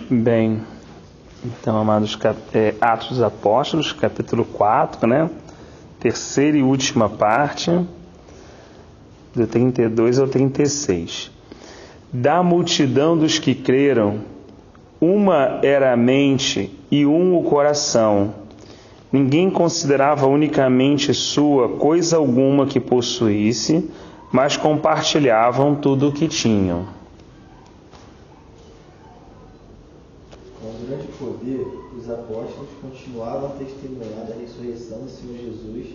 Bem, então, amados, Atos dos Apóstolos, capítulo 4, né? Terceira e última parte, do 32 ao 36. Da multidão dos que creram, uma era a mente e um o coração. Ninguém considerava unicamente sua coisa alguma que possuísse, mas compartilhavam tudo o que tinham. Com grande poder, os apóstolos continuavam a testemunhar da ressurreição do Senhor Jesus,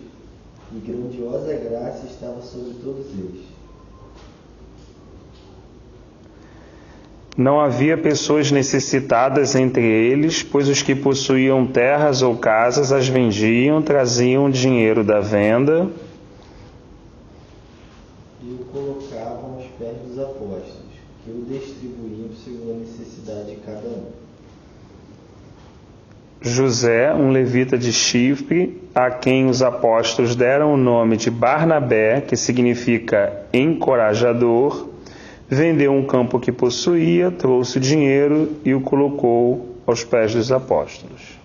e grandiosa graça estava sobre todos eles. Não havia pessoas necessitadas entre eles, pois os que possuíam terras ou casas as vendiam, traziam o dinheiro da venda E o colocavam aos pés dos apóstolos, que o distribuíam segundo a necessidade de cada um. José, um levita de Chipre, a quem os apóstolos deram o nome de Barnabé, que significa encorajador, vendeu um campo que possuía, trouxe o dinheiro e o colocou aos pés dos apóstolos.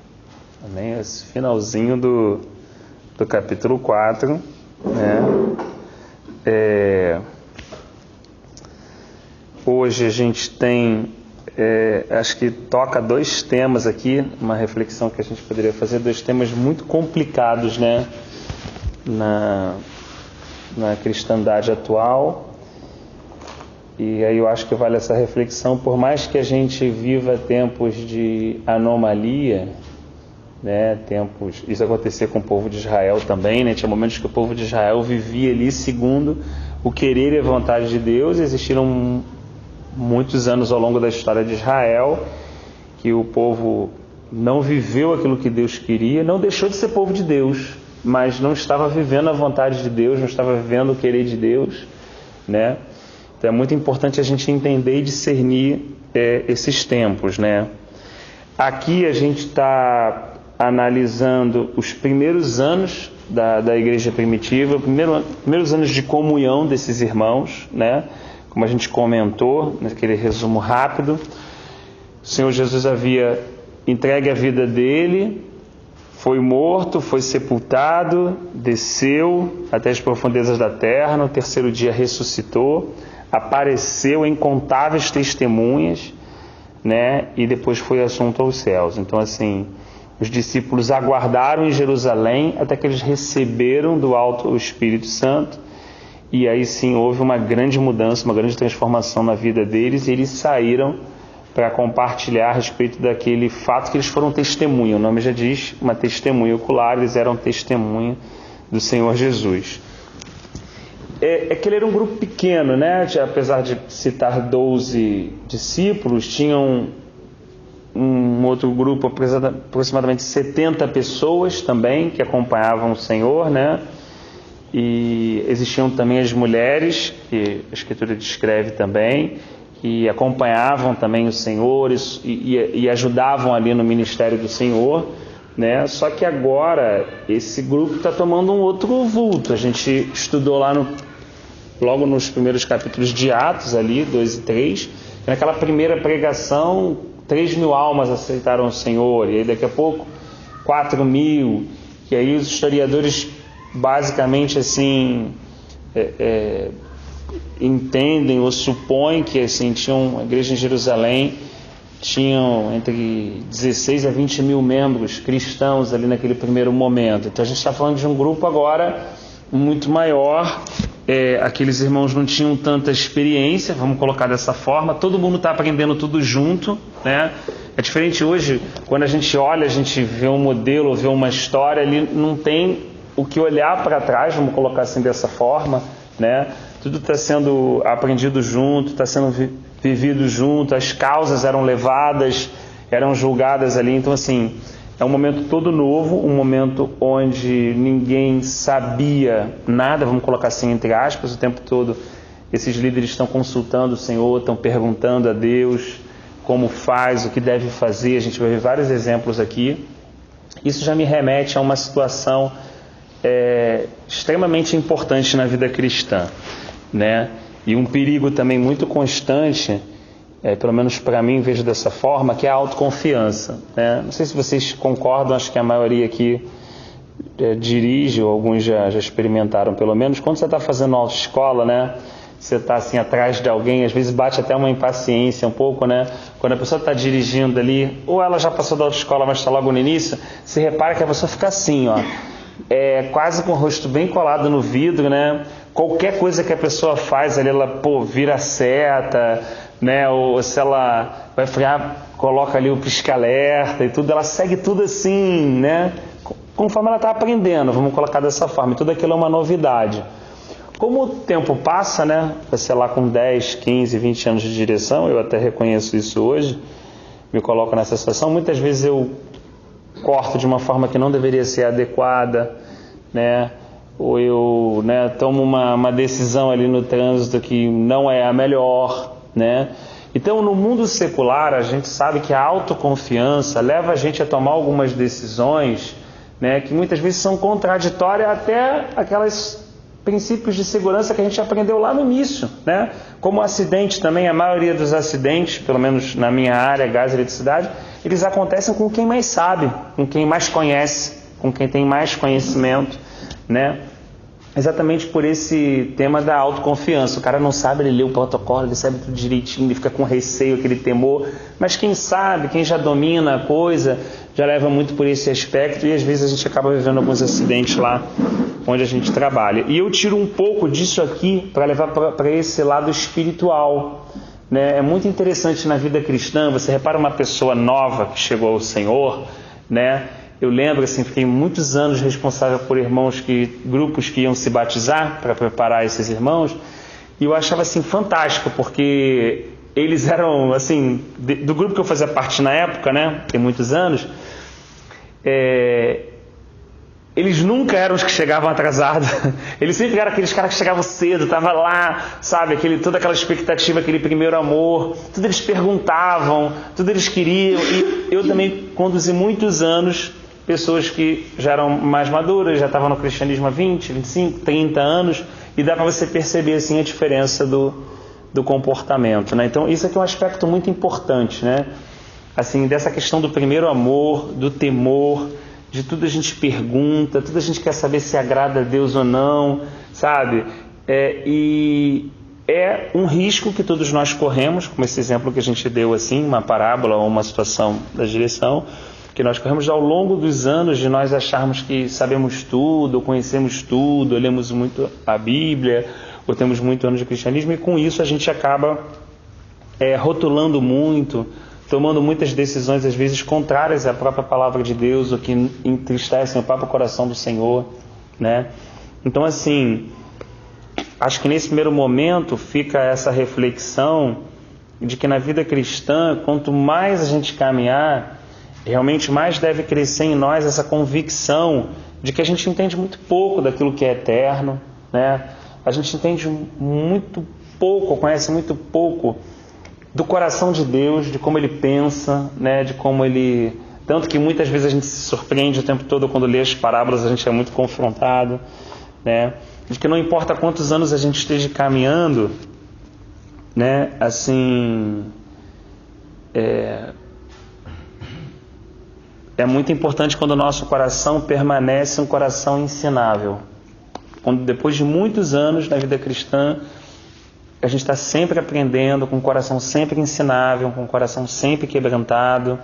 Amém? Esse finalzinho do capítulo 4, né? Hoje a gente tem, acho que toca dois temas aqui, uma reflexão que a gente poderia fazer, dois temas muito complicados, né? Na cristandade atual. E aí eu acho que vale essa reflexão, por mais que a gente viva tempos de anomalia, né, isso acontecia com o povo de Israel também, né, tinha momentos que o povo de Israel vivia ali segundo o querer e a vontade de Deus. Existiram muitos anos ao longo da história de Israel que o povo não viveu aquilo que Deus queria, não deixou de ser povo de Deus, mas não estava vivendo a vontade de Deus, não estava vivendo o querer de Deus, né? Então é muito importante a gente entender e discernir esses tempos, né? Aqui a gente está analisando os primeiros anos da igreja primitiva, primeiros anos de comunhão desses irmãos, né? Como a gente comentou naquele resumo rápido, o Senhor Jesus havia entregue a vida dele, foi morto, foi sepultado, desceu até as profundezas da terra, no terceiro dia ressuscitou, apareceu em incontáveis testemunhas, né? E depois foi assunto aos céus. Então, assim, os discípulos aguardaram em Jerusalém até que eles receberam do alto o Espírito Santo, e aí sim houve uma grande mudança, uma grande transformação na vida deles, e eles saíram para compartilhar a respeito daquele fato que eles foram testemunha. O nome já diz, uma testemunha ocular, eles eram testemunha do Senhor Jesus. Que ele era um grupo pequeno, né? Apesar de citar 12 discípulos, tinham um outro grupo, aproximadamente 70 pessoas também, que acompanhavam o Senhor, né? E existiam também as mulheres, que a Escritura descreve também, que acompanhavam também o Senhor e ajudavam ali no ministério do Senhor, né? Só que agora esse grupo está tomando um outro vulto. A gente estudou lá logo nos primeiros capítulos de Atos, ali, 2 e 3, que naquela primeira pregação 3.000 almas aceitaram o Senhor, e aí daqui a pouco 4.000, e aí os historiadores basicamente assim entendem ou supõem que assim, tinham a igreja em Jerusalém, tinham entre 16 a 20 mil membros cristãos ali naquele primeiro momento. Então a gente está falando de um grupo agora muito maior. Aqueles irmãos não tinham tanta experiência, vamos colocar dessa forma, todo mundo está aprendendo tudo junto, né? É diferente hoje, quando a gente olha, a gente vê um modelo, vê uma história, ali não tem o que olhar para trás, vamos colocar assim dessa forma, né? Tudo está sendo aprendido junto, está sendo vivido junto, as causas eram levadas, eram julgadas ali. Então assim, é um momento todo novo, um momento onde ninguém sabia nada, vamos colocar assim entre aspas, o tempo todo esses líderes estão consultando o Senhor, estão perguntando a Deus como faz, o que deve fazer. A gente vai ver vários exemplos aqui. Isso já me remete a uma situação extremamente importante na vida cristã, né? E um perigo também muito constante pelo menos para mim, vejo dessa forma, que é a autoconfiança, né? Não sei se vocês concordam, acho que a maioria aqui dirige, ou alguns já experimentaram pelo menos. Quando você está fazendo autoescola, né? Você está assim atrás de alguém, às vezes bate até uma impaciência um pouco, né? Quando a pessoa está dirigindo ali, ou ela já passou da autoescola, mas está logo no início, você repara que a pessoa fica assim, ó, quase com o rosto bem colado no vidro, né? Qualquer coisa que a pessoa faz ali, ela vira seta, né? Ou se ela vai frear, coloca ali o pisca-alerta e tudo, ela segue tudo assim, né? Conforme ela está aprendendo, vamos colocar dessa forma, e tudo aquilo é uma novidade. Como o tempo passa, né, sei lá, com 10, 15, 20 anos de direção, eu até reconheço isso hoje, me coloco nessa situação, muitas vezes eu corto de uma forma que não deveria ser adequada, né, ou eu, né, tomo uma decisão ali no trânsito que não é a melhor, né. Então, no mundo secular, a gente sabe que a autoconfiança leva a gente a tomar algumas decisões, né, que muitas vezes são contraditórias até aquelas princípios de segurança que a gente aprendeu lá no início, né? Como o acidente também, a maioria dos acidentes, pelo menos na minha área, gás e eletricidade, eles acontecem com quem mais sabe, com quem mais conhece, com quem tem mais conhecimento, né? Exatamente por esse tema da autoconfiança. O cara não sabe, ele lê o protocolo, ele sabe tudo direitinho, ele fica com receio, aquele temor, mas quem sabe, quem já domina a coisa, já leva muito por esse aspecto, e às vezes a gente acaba vivendo alguns acidentes lá onde a gente trabalha. E eu tiro um pouco disso aqui para levar para esse lado espiritual, né? É muito interessante na vida cristã, você repara uma pessoa nova que chegou ao Senhor, né? Eu lembro, assim, fiquei muitos anos responsável por grupos que iam se batizar, para preparar esses irmãos, e eu achava, assim, fantástico, porque eles eram, assim, do grupo que eu fazia parte na época, né, tem muitos anos, eles nunca eram os que chegavam atrasados, eles sempre eram aqueles caras que chegavam cedo, estavam lá, sabe, toda aquela expectativa, aquele primeiro amor, tudo eles perguntavam, tudo eles queriam, e eu também conduzi muitos anos pessoas que já eram mais maduras, já estavam no cristianismo há 20, 25, 30 anos, e dá para você perceber assim a diferença do comportamento, né? Então isso aqui é um aspecto muito importante, né? Assim, dessa questão do primeiro amor, do temor, de tudo a gente pergunta, tudo a gente quer saber se agrada a Deus ou não, sabe? E é um risco que todos nós corremos, como esse exemplo que a gente deu assim, uma parábola ou uma situação da direção, que nós corremos ao longo dos anos de nós acharmos que sabemos tudo, conhecemos tudo, lemos muito a Bíblia, ou temos muitos anos de cristianismo, e com isso a gente acaba rotulando muito, tomando muitas decisões, às vezes, contrárias à própria palavra de Deus, ou que entristecem o próprio coração do Senhor, né? Então, assim, acho que nesse primeiro momento fica essa reflexão de que na vida cristã, quanto mais a gente caminhar, realmente mais deve crescer em nós essa convicção de que a gente entende muito pouco daquilo que é eterno, né? A gente entende muito pouco, conhece muito pouco do coração de Deus, de como Ele pensa, né? De como Ele... Tanto que muitas vezes a gente se surpreende o tempo todo quando lê as parábolas, a gente é muito confrontado, né? De que não importa quantos anos a gente esteja caminhando, né? Assim... É muito importante quando o nosso coração permanece um coração ensinável. Quando depois de muitos anos na vida cristã, a gente está sempre aprendendo, com o coração sempre ensinável, com o coração sempre quebrantado,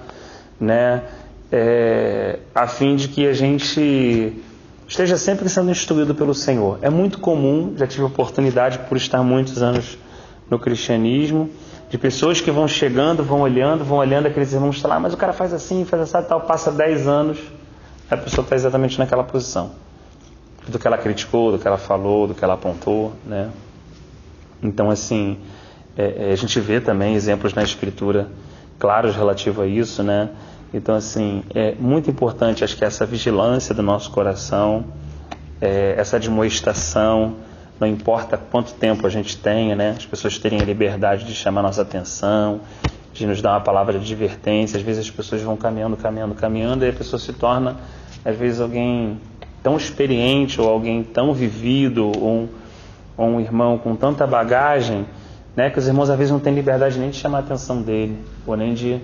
né? A fim de que a gente esteja sempre sendo instruído pelo Senhor. É muito comum, já tive oportunidade por estar muitos anos no cristianismo, de pessoas que vão chegando, vão olhando, aqueles irmãos estão lá, mas o cara faz assim, faz assim, tal, passa 10 anos, a pessoa está exatamente naquela posição. Do que ela criticou, do que ela falou, do que ela apontou, né? Então, assim, a gente vê também exemplos na Escritura claros relativo a isso, né? Então, assim, é muito importante, acho que essa vigilância do nosso coração, essa admoestação, não importa quanto tempo a gente tenha, né? As pessoas terem a liberdade de chamar nossa atenção, de nos dar uma palavra de advertência. Às vezes as pessoas vão caminhando, e a pessoa se torna, às vezes, alguém tão experiente, ou alguém tão vivido, ou um irmão com tanta bagagem, né? Que os irmãos às vezes não têm liberdade nem de chamar a atenção dele, ou nem de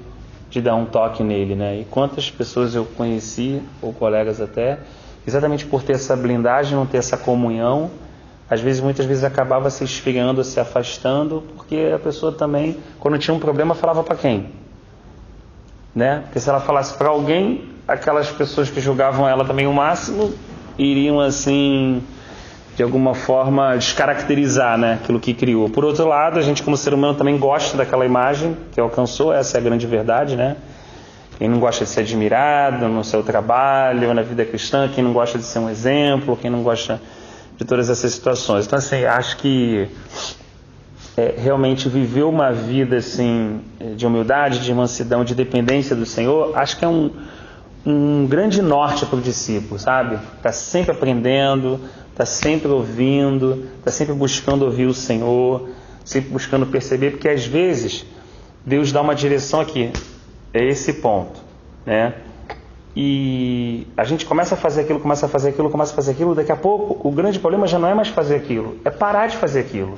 dar um toque nele, né? E quantas pessoas eu conheci, ou colegas até, exatamente por ter essa blindagem, não ter essa comunhão, às vezes, muitas vezes acabava se esfriando, se afastando, porque a pessoa também, quando tinha um problema, falava para quem? Né? Porque se ela falasse para alguém, aquelas pessoas que julgavam ela também o máximo, iriam assim, de alguma forma, descaracterizar, né, aquilo que criou. Por outro lado, a gente como ser humano também gosta daquela imagem que alcançou, essa é a grande verdade, né? Quem não gosta de ser admirado no seu trabalho, na vida cristã, quem não gosta de ser um exemplo, quem não gosta de todas essas situações. Então, assim, acho que realmente viver uma vida assim, de humildade, de mansidão, de dependência do Senhor, acho que é um grande norte para o discípulo, sabe? Está sempre aprendendo, está sempre ouvindo, está sempre buscando ouvir o Senhor, sempre buscando perceber, porque às vezes Deus dá uma direção aqui, é esse ponto, né? E a gente começa a fazer aquilo, daqui a pouco o grande problema já não é mais fazer aquilo, é parar de fazer aquilo.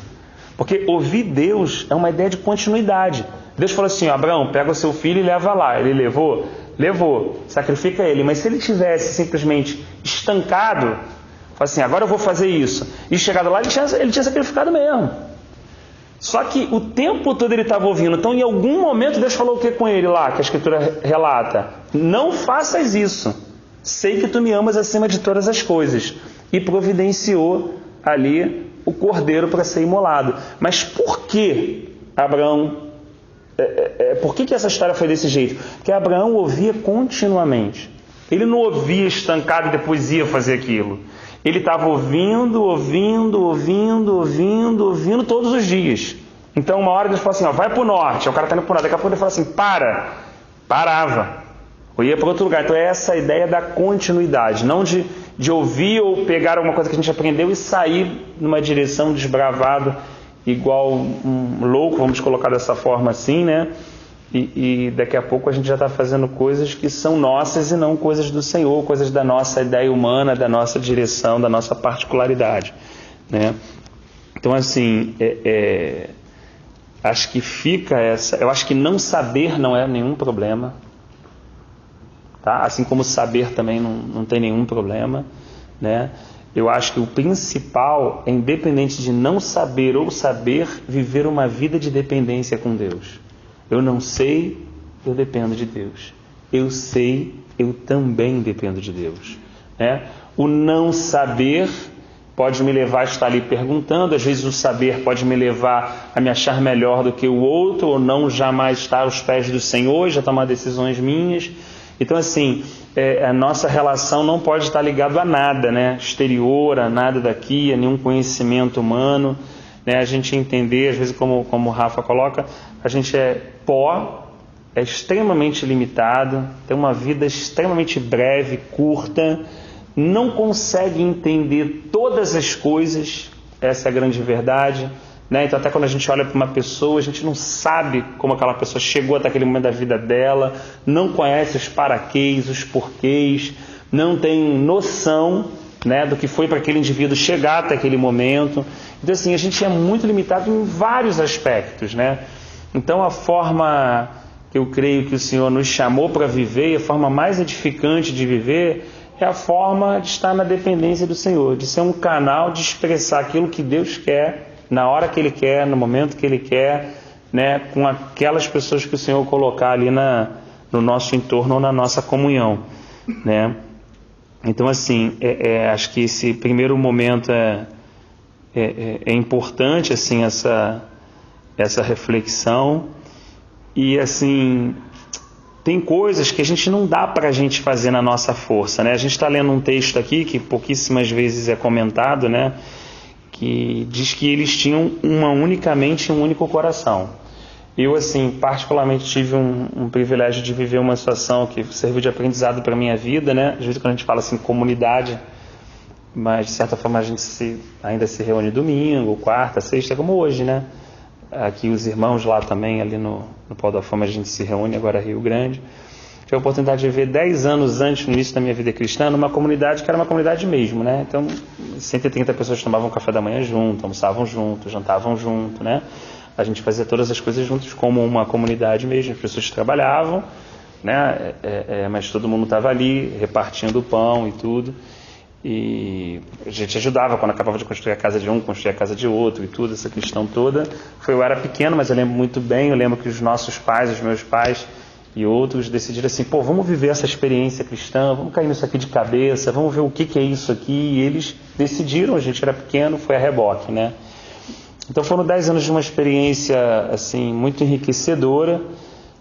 Porque ouvir Deus é uma ideia de continuidade. Deus falou assim, Abraão, pega o seu filho e leva lá. Ele levou? Levou, sacrifica ele. Mas se ele tivesse simplesmente estancado, fala assim, agora eu vou fazer isso, e chegado lá, ele tinha sacrificado mesmo. Só que o tempo todo ele estava ouvindo. Então, em algum momento, Deus falou o que com ele lá, que a Escritura relata? Não faças isso. Sei que tu me amas acima de todas as coisas. E providenciou ali o cordeiro para ser imolado. Mas por que Abraão... por que essa história foi desse jeito? Porque Abraão ouvia continuamente. Ele não ouvia estancado e depois ia fazer aquilo. Ele estava ouvindo todos os dias. Então uma hora Deus falou assim, vai para o norte. O cara está indo para o norte. Daqui a pouco ele fala assim, parava. Ou ia para outro lugar. Então é essa ideia da continuidade. Não de ouvir ou pegar alguma coisa que a gente aprendeu e sair numa direção desbravado, igual um louco, vamos colocar dessa forma assim, né? E daqui a pouco a gente já está fazendo coisas que são nossas e não coisas do Senhor, coisas da nossa ideia humana, da nossa direção, da nossa particularidade, né? Então, assim, acho que fica essa... Eu acho que não saber não é nenhum problema, tá? Assim como saber também não tem nenhum problema, né? Eu acho que o principal é, independente de não saber ou saber, viver uma vida de dependência com Deus. Eu não sei, eu dependo de Deus. Eu sei, eu também dependo de Deus, né? O não saber pode me levar a estar ali perguntando, às vezes o saber pode me levar a me achar melhor do que o outro, ou não jamais estar aos pés do Senhor, já tomar decisões minhas. Então, assim, a nossa relação não pode estar ligada a nada, né? Exterior, a nada daqui, a nenhum conhecimento humano, né? A gente entender, às vezes, como o Rafa coloca, a gente é pó, é extremamente limitado, tem uma vida extremamente breve, curta, não consegue entender todas as coisas, essa é a grande verdade, né? Então até quando a gente olha para uma pessoa, a gente não sabe como aquela pessoa chegou até aquele momento da vida dela, não conhece os paraquês, os porquês, não tem noção, né, do que foi para aquele indivíduo chegar até aquele momento. Então assim, a gente é muito limitado em vários aspectos, né? Então a forma que eu creio que o Senhor nos chamou para viver, a forma mais edificante de viver, é a forma de estar na dependência do Senhor, de ser um canal de expressar aquilo que Deus quer, na hora que Ele quer, no momento que Ele quer, né, com aquelas pessoas que o Senhor colocar ali no nosso entorno ou na nossa comunhão, né? Então assim, acho que esse primeiro momento é importante, assim, essa reflexão. E assim, tem coisas que a gente não dá para a gente fazer na nossa força, né? A gente está lendo um texto aqui que pouquíssimas vezes é comentado, né? Que diz que eles tinham uma única mente e um único coração. Eu, assim, particularmente tive um privilégio de viver uma situação que serviu de aprendizado para a minha vida, né? Às vezes quando a gente fala assim, comunidade, mas de certa forma a gente ainda se reúne domingo, quarta, sexta, como hoje, né? Aqui os irmãos lá também, ali no Pau da Fama, a gente se reúne, agora Rio Grande. Tive a oportunidade de viver 10 anos antes, no início da minha vida cristã, numa comunidade que era uma comunidade mesmo, né? Então, 130 pessoas tomavam café da manhã junto, almoçavam junto, jantavam junto, né? a gente fazia todas as coisas juntos como uma comunidade mesmo, as pessoas trabalhavam, né? Mas todo mundo estava ali repartindo o pão e tudo, e a gente ajudava quando acabava de construir a casa de um, construir a casa de outro e tudo, essa questão toda. Eu era pequeno, mas eu lembro muito bem, eu lembro que os nossos pais, os meus pais e outros decidiram assim, vamos viver essa experiência cristã, vamos cair nisso aqui de cabeça, vamos ver o que é isso aqui, e eles decidiram, a gente era pequeno, foi a reboque, né? Então foram 10 anos de uma experiência assim, muito enriquecedora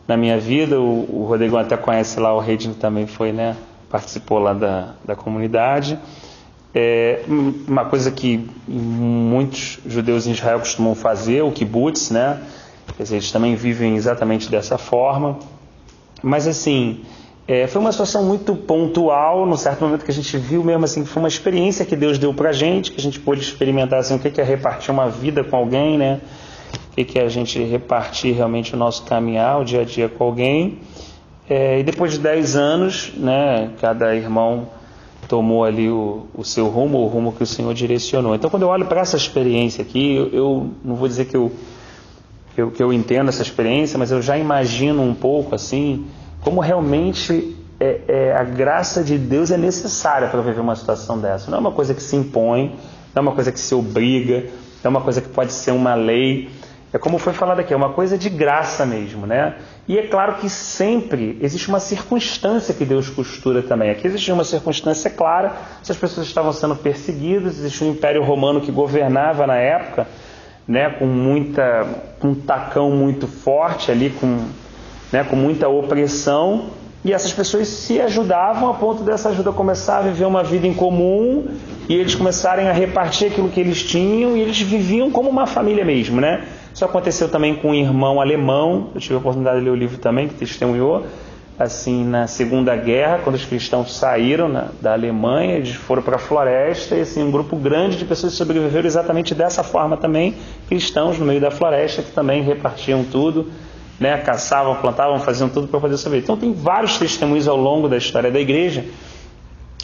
na minha vida. O Rodrigo até conhece lá, o Reidin também foi, né? Participou lá da comunidade. Uma coisa que muitos judeus em Israel costumam fazer, o kibbutz, né? Quer dizer, eles também vivem exatamente dessa forma. Mas assim, foi uma situação muito pontual, num certo momento que a gente viu mesmo assim, que foi uma experiência que Deus deu pra gente, que a gente pôde experimentar assim, o que é repartir uma vida com alguém, né? O que é a gente repartir realmente o nosso caminhar, o dia a dia com alguém. E depois de 10 anos, né, cada irmão tomou ali o seu rumo, o rumo que o Senhor direcionou. Então, quando eu olho para essa experiência aqui, eu não vou dizer que eu entendo essa experiência, mas eu já imagino um pouco assim, como realmente a graça de Deus é necessária para viver uma situação dessa. Não é uma coisa que se impõe, não é uma coisa que se obriga, não é uma coisa que pode ser uma lei. É como foi falado aqui, é uma coisa de graça mesmo, né? E é claro que sempre existe uma circunstância que Deus costura também. Aqui existia uma circunstância clara, se as pessoas estavam sendo perseguidas, existia um império romano que governava na época, né, com um tacão muito forte ali, com muita opressão, e essas pessoas se ajudavam a ponto dessa ajuda começar a viver uma vida em comum, e eles começarem a repartir aquilo que eles tinham, e eles viviam como uma família mesmo, né? Isso aconteceu também com um irmão alemão, eu tive a oportunidade de ler o livro também, que testemunhou, assim, na Segunda Guerra, quando os cristãos saíram da Alemanha, eles foram para a floresta, e assim, um grupo grande de pessoas sobreviveram exatamente dessa forma também, cristãos no meio da floresta, que também repartiam tudo, né, caçavam, plantavam, faziam tudo para poder sobreviver. Então tem vários testemunhos ao longo da história da igreja,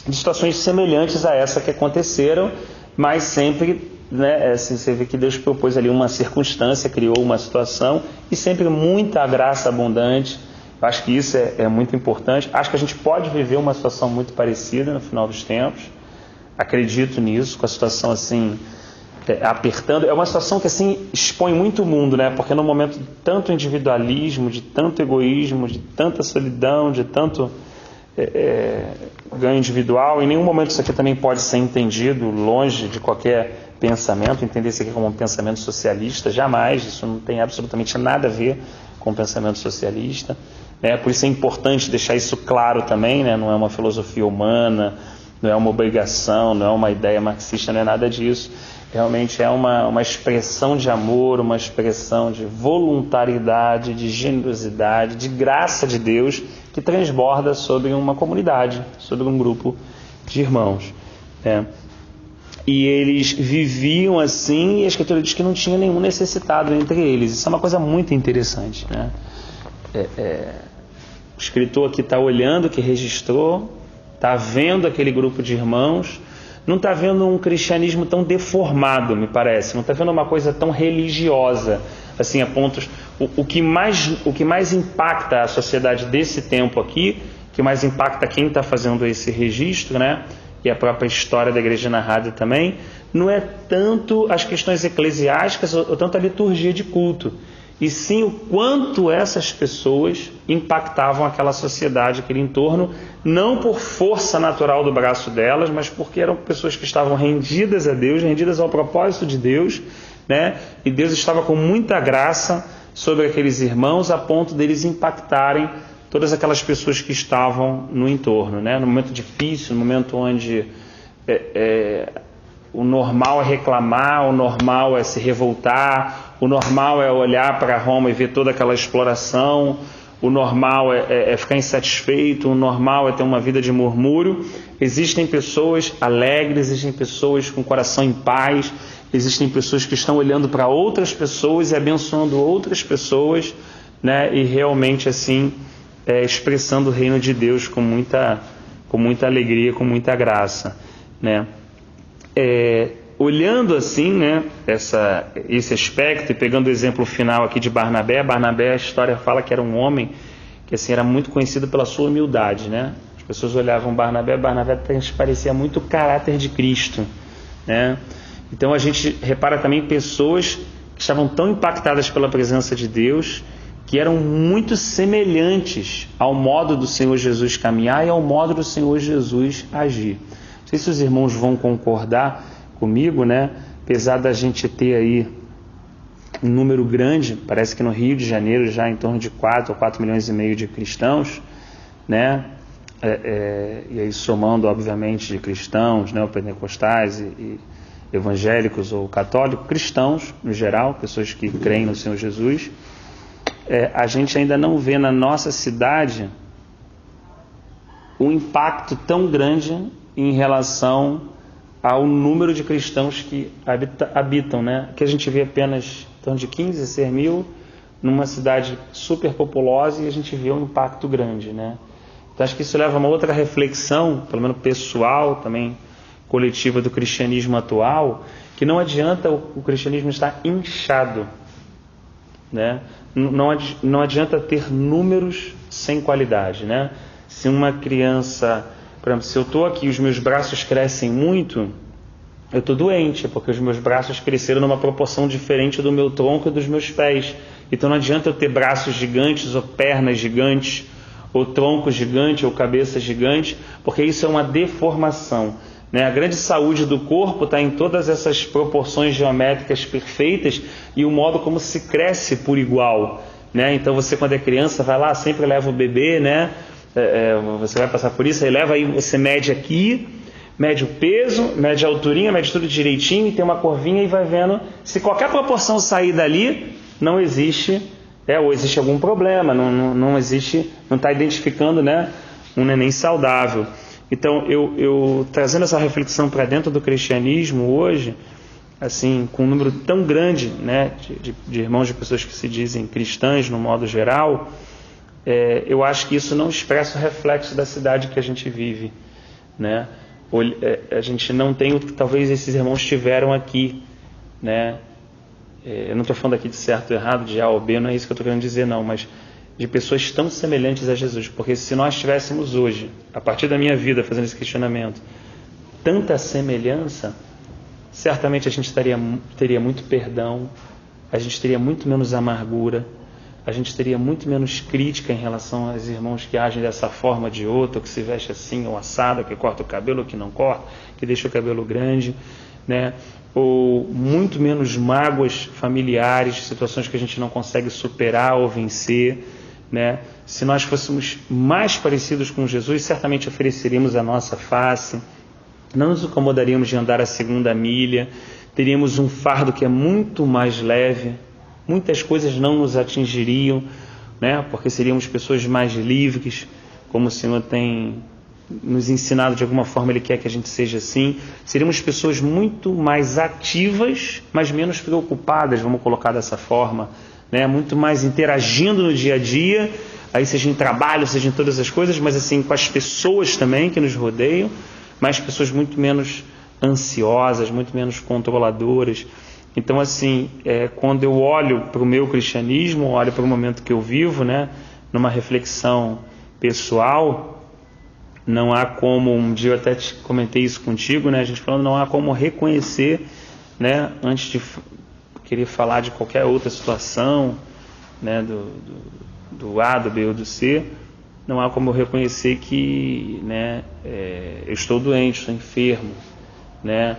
de situações semelhantes a essa que aconteceram, mas sempre, né, assim, você vê que Deus propôs ali uma circunstância, criou uma situação, e sempre muita graça abundante. Eu acho que isso é muito importante. Acho que a gente pode viver uma situação muito parecida no final dos tempos. Acredito nisso, com a situação assim, apertando. É uma situação que assim expõe muito o mundo, né? Porque no momento de tanto individualismo, de tanto egoísmo, de tanta solidão, de tanto ganho individual, em nenhum momento isso aqui também pode ser entendido longe de qualquer pensamento, entender isso aqui como um pensamento socialista, jamais. Isso não tem absolutamente nada a ver com o pensamento socialista. Por isso é importante deixar isso claro também, né? Não é uma filosofia humana, não é uma obrigação, não é uma ideia marxista, não é nada disso. Realmente é uma expressão de amor, uma expressão de voluntariedade, de generosidade, de graça de Deus que transborda sobre uma comunidade, sobre um grupo de irmãos. E eles viviam assim, e a Escritura diz que não tinha nenhum necessitado entre eles. Isso é uma coisa muito interessante, né? O escritor aqui está olhando, que registrou, está vendo aquele grupo de irmãos, não está vendo um cristianismo tão deformado, me parece, não está vendo uma coisa tão religiosa, assim, a pontos... O que mais impacta a sociedade desse tempo aqui, o que mais impacta quem está fazendo esse registro, né, e a própria história da igreja narrada também, não é tanto as questões eclesiásticas ou tanto a liturgia de culto, e sim o quanto essas pessoas impactavam aquela sociedade, aquele entorno, não por força natural do braço delas, mas porque eram pessoas que estavam rendidas a Deus, rendidas ao propósito de Deus, né? E Deus estava com muita graça sobre aqueles irmãos, a ponto deles impactarem todas aquelas pessoas que estavam no entorno, né? No momento difícil, no momento onde o normal é reclamar, o normal é se revoltar, o normal é olhar para Roma e ver toda aquela exploração, o normal é ficar insatisfeito, o normal é ter uma vida de murmúrio. Existem pessoas alegres, existem pessoas com o coração em paz, existem pessoas que estão olhando para outras pessoas e abençoando outras pessoas, né? E realmente assim expressando o reino de Deus com muita alegria, com muita graça, né? olhando assim, né, esse aspecto, e pegando o exemplo final aqui de Barnabé, a história fala que era um homem que assim, era muito conhecido pela sua humildade, né? As pessoas olhavam Barnabé transparecia muito o caráter de Cristo, né? Então a gente repara também pessoas que estavam tão impactadas pela presença de Deus, que eram muito semelhantes ao modo do Senhor Jesus caminhar e ao modo do Senhor Jesus agir. Não sei se os irmãos vão concordar comigo, né? Apesar da gente ter aí um número grande, parece que no Rio de Janeiro já em torno de 4 ou 4 milhões e meio de cristãos, né? E aí somando obviamente de cristãos, né, pentecostais e evangélicos ou católicos, cristãos no geral, pessoas que creem no Senhor Jesus, a gente ainda não vê na nossa cidade um impacto tão grande em relação ao número de cristãos que habitam, né? Que a gente vê apenas em torno de 15, 16 mil numa cidade super populosa, e a gente vê um impacto grande, né? Então acho que isso leva a uma outra reflexão, pelo menos pessoal, também coletiva, do cristianismo atual, que não adianta o cristianismo estar inchado, né? Não adianta ter números sem qualidade, né? Se uma criança, por exemplo, se eu estou aqui e os meus braços crescem muito, eu estou doente, porque os meus braços cresceram numa proporção diferente do meu tronco e dos meus pés. Então não adianta eu ter braços gigantes ou pernas gigantes, ou tronco gigante ou cabeça gigante, porque isso é uma deformação, né? A grande saúde do corpo está em todas essas proporções geométricas perfeitas e o modo como se cresce por igual, né? Então você, quando é criança, vai lá, sempre leva o bebê, né? Você vai passar por isso, aí você mede aqui, mede o peso, mede a alturinha, mede tudo direitinho, e tem uma curvinha e vai vendo. Se qualquer proporção sair dali, não existe, ou existe algum problema, não existe, não está identificando, né, um neném saudável. Então, eu trazendo essa reflexão para dentro do cristianismo hoje, assim, com um número tão grande, né, de irmãos, de pessoas que se dizem cristãs no modo geral, eu acho que isso não expressa o reflexo da cidade que a gente vive, né? A gente não tem o que talvez esses irmãos tiveram aqui, né? Eu não estou falando aqui de certo ou errado, de A ou B, não é isso que eu estou querendo dizer, não, mas de pessoas tão semelhantes a Jesus, porque se nós tivéssemos hoje, a partir da minha vida, fazendo esse questionamento, tanta semelhança, certamente a gente teria muito perdão, a gente teria muito menos amargura, a gente teria muito menos crítica em relação aos irmãos que agem dessa forma ou de outra, ou que se veste assim ou assado, que corta o cabelo ou que não corta, que deixa o cabelo grande, né? Ou muito menos mágoas familiares, situações que a gente não consegue superar ou vencer, né? Se nós fôssemos mais parecidos com Jesus, certamente ofereceríamos a nossa face, não nos incomodaríamos de andar a segunda milha, teríamos um fardo que é muito mais leve, muitas coisas não nos atingiriam, né? Porque seríamos pessoas mais livres, como o Senhor tem nos ensinado, de alguma forma Ele quer que a gente seja assim. Seríamos pessoas muito mais ativas, mas menos preocupadas, vamos colocar dessa forma, né? Muito mais interagindo no dia a dia, aí seja em trabalho, seja em todas as coisas, mas assim com as pessoas também que nos rodeiam, mas pessoas muito menos ansiosas, muito menos controladoras. Então, assim, quando eu olho para o meu cristianismo, olho para o momento que eu vivo, né, numa reflexão pessoal, não há como, um dia eu até comentei isso contigo, né, a gente falando, não há como reconhecer, né, antes de querer falar de qualquer outra situação, né, do A, do B ou do C, não há como reconhecer que, né, eu estou doente, estou enfermo, né,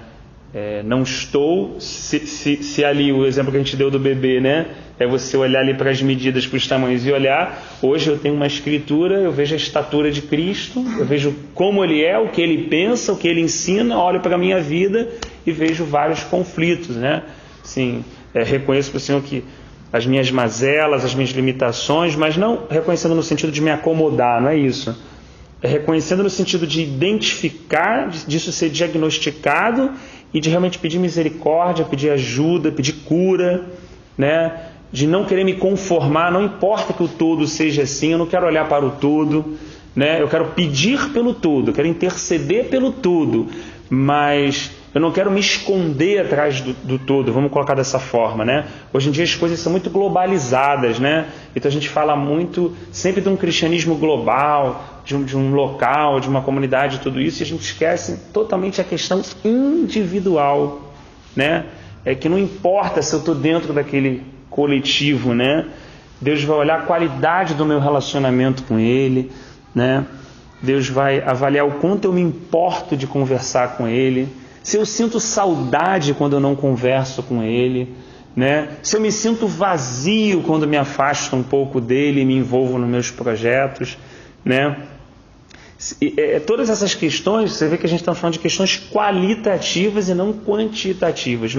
não estou, se ali o exemplo que a gente deu do bebê, né, é você olhar ali para as medidas, para os tamanhos e olhar, hoje eu tenho uma escritura, eu vejo a estatura de Cristo, eu vejo como Ele é, o que Ele pensa, o que Ele ensina, olho para a minha vida e vejo vários conflitos, né, assim, reconheço para o Senhor que as minhas mazelas, as minhas limitações, mas não reconhecendo no sentido de me acomodar, não é isso, reconhecendo no sentido de identificar, disso ser diagnosticado e de realmente pedir misericórdia, pedir ajuda, pedir cura, né? De não querer me conformar, não importa que o todo seja assim, eu não quero olhar para o todo, né? Eu quero pedir pelo todo, eu quero interceder pelo todo, mas Eu não quero me esconder atrás do todo, vamos colocar dessa forma, né? Hoje em dia as coisas são muito globalizadas, né? Então a gente fala muito sempre de um cristianismo global, de um local, de uma comunidade, tudo isso, e a gente esquece totalmente a questão individual, né? É que não importa se eu estou dentro daquele coletivo, né? Deus vai olhar a qualidade do meu relacionamento com Ele, né? Deus vai avaliar o quanto eu me importo de conversar com Ele, se eu sinto saudade quando eu não converso com Ele, né? Se eu me sinto vazio quando me afasto um pouco dele e me envolvo nos meus projetos, né? Todas essas questões, você vê que a gente está falando de questões qualitativas e não quantitativas,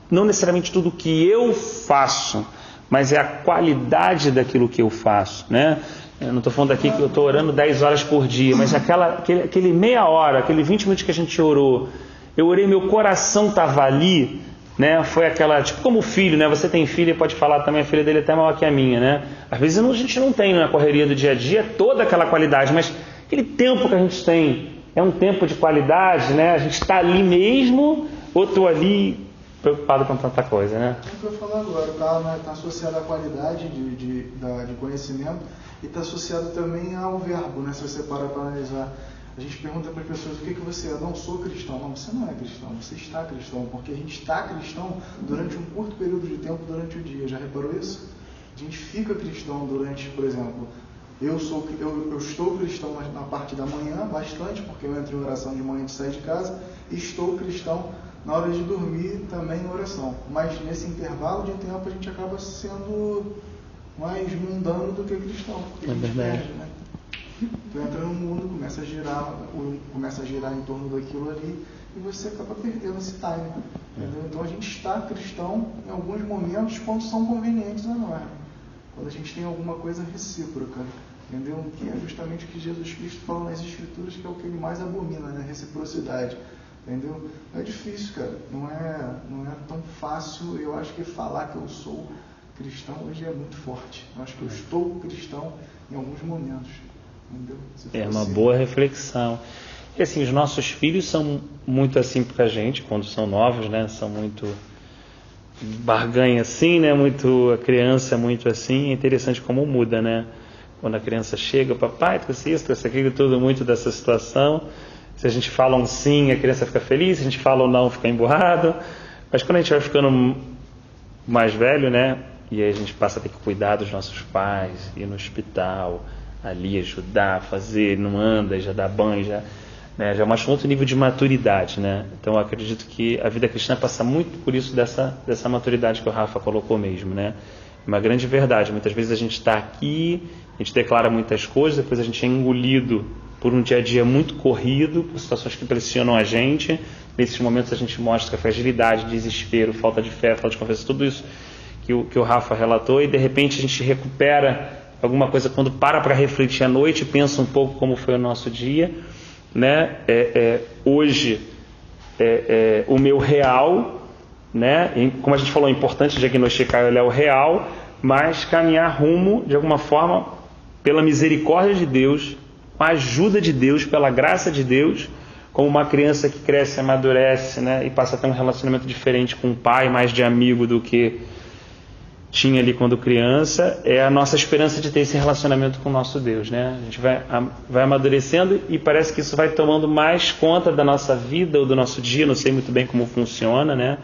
não necessariamente tudo que eu faço, mas é a qualidade daquilo que eu faço, né? Eu não estou falando aqui que eu estou orando 10 horas por dia, mas aquele meia hora, aquele 20 minutos que a gente orou, eu orei, meu coração estava ali, né? Foi aquela, tipo como filho, né? Você tem filho e pode falar também, a filha dele é até maior que a minha, né? Às vezes a gente não tem na correria do dia a dia toda aquela qualidade, mas aquele tempo que a gente tem é um tempo de qualidade, né? A gente está ali mesmo, ou estou ali preocupado com tanta coisa, né? É o que eu falo agora, está associado à qualidade de conhecimento e está associado também ao verbo, né? Se você parar para analisar, a gente pergunta para as pessoas o que você é. Eu não sou cristão. Não, você não é cristão, você está cristão, porque a gente está cristão durante um curto período de tempo durante o dia. Já reparou isso? A gente fica cristão durante, por exemplo, eu estou cristão na parte da manhã bastante, porque eu entro em oração de manhã antes de sair de casa, e estou cristão na hora de dormir também em oração. Mas nesse intervalo de tempo a gente acaba sendo mais mundano do que cristão, porque a gente perde, né? Tu entra no mundo, começa a girar em torno daquilo ali e você acaba perdendo esse time, entendeu? Então a gente está cristão em alguns momentos quando são convenientes a nós, quando a gente tem alguma coisa recíproca, entendeu? Que é justamente o que Jesus Cristo fala nas Escrituras, que é o que ele mais abomina, né? Reciprocidade, entendeu? É difícil, cara, não é tão fácil. Eu acho que falar que eu sou cristão hoje é muito forte. Eu acho que eu estou cristão em alguns momentos. É uma boa reflexão. E assim, os nossos filhos são muito assim pra gente, quando são novos, né? São muito barganha assim, né? A criança é muito assim. É interessante como muda, né? Quando a criança chega, papai, trouxe isso, trouxe aquilo, tudo muito dessa situação. Se a gente fala um sim, a criança fica feliz. Se a gente fala um não, fica emburrado. Mas quando a gente vai ficando mais velho, né? E aí a gente passa a ter que cuidar dos nossos pais, ir no hospital, ali ajudar, fazer, não anda, já dá banho, já mostra um outro nível de maturidade, né? Então eu acredito que a vida cristã passa muito por isso dessa maturidade que o Rafa colocou mesmo, né? Uma grande verdade. Muitas vezes a gente está aqui, a gente declara muitas coisas, depois a gente é engolido por um dia a dia muito corrido, por situações que pressionam a gente. Nesses momentos a gente mostra fragilidade, desespero, falta de fé, falta de confiança, tudo isso que o Rafa relatou, e de repente a gente recupera alguma coisa quando para refletir à noite, pensa um pouco como foi o nosso dia, né? Hoje o meu real, né? Como a gente falou, é importante diagnosticar ele é o real, mas caminhar rumo de alguma forma pela misericórdia de Deus, com a ajuda de Deus, pela graça de Deus, como uma criança que cresce, amadurece, né? E passa a ter um relacionamento diferente com o pai, mais de amigo do que tinha ali quando criança. É a nossa esperança de ter esse relacionamento com o nosso Deus, né? A gente vai amadurecendo e parece que isso vai tomando mais conta da nossa vida ou do nosso dia, não sei muito bem como funciona, né?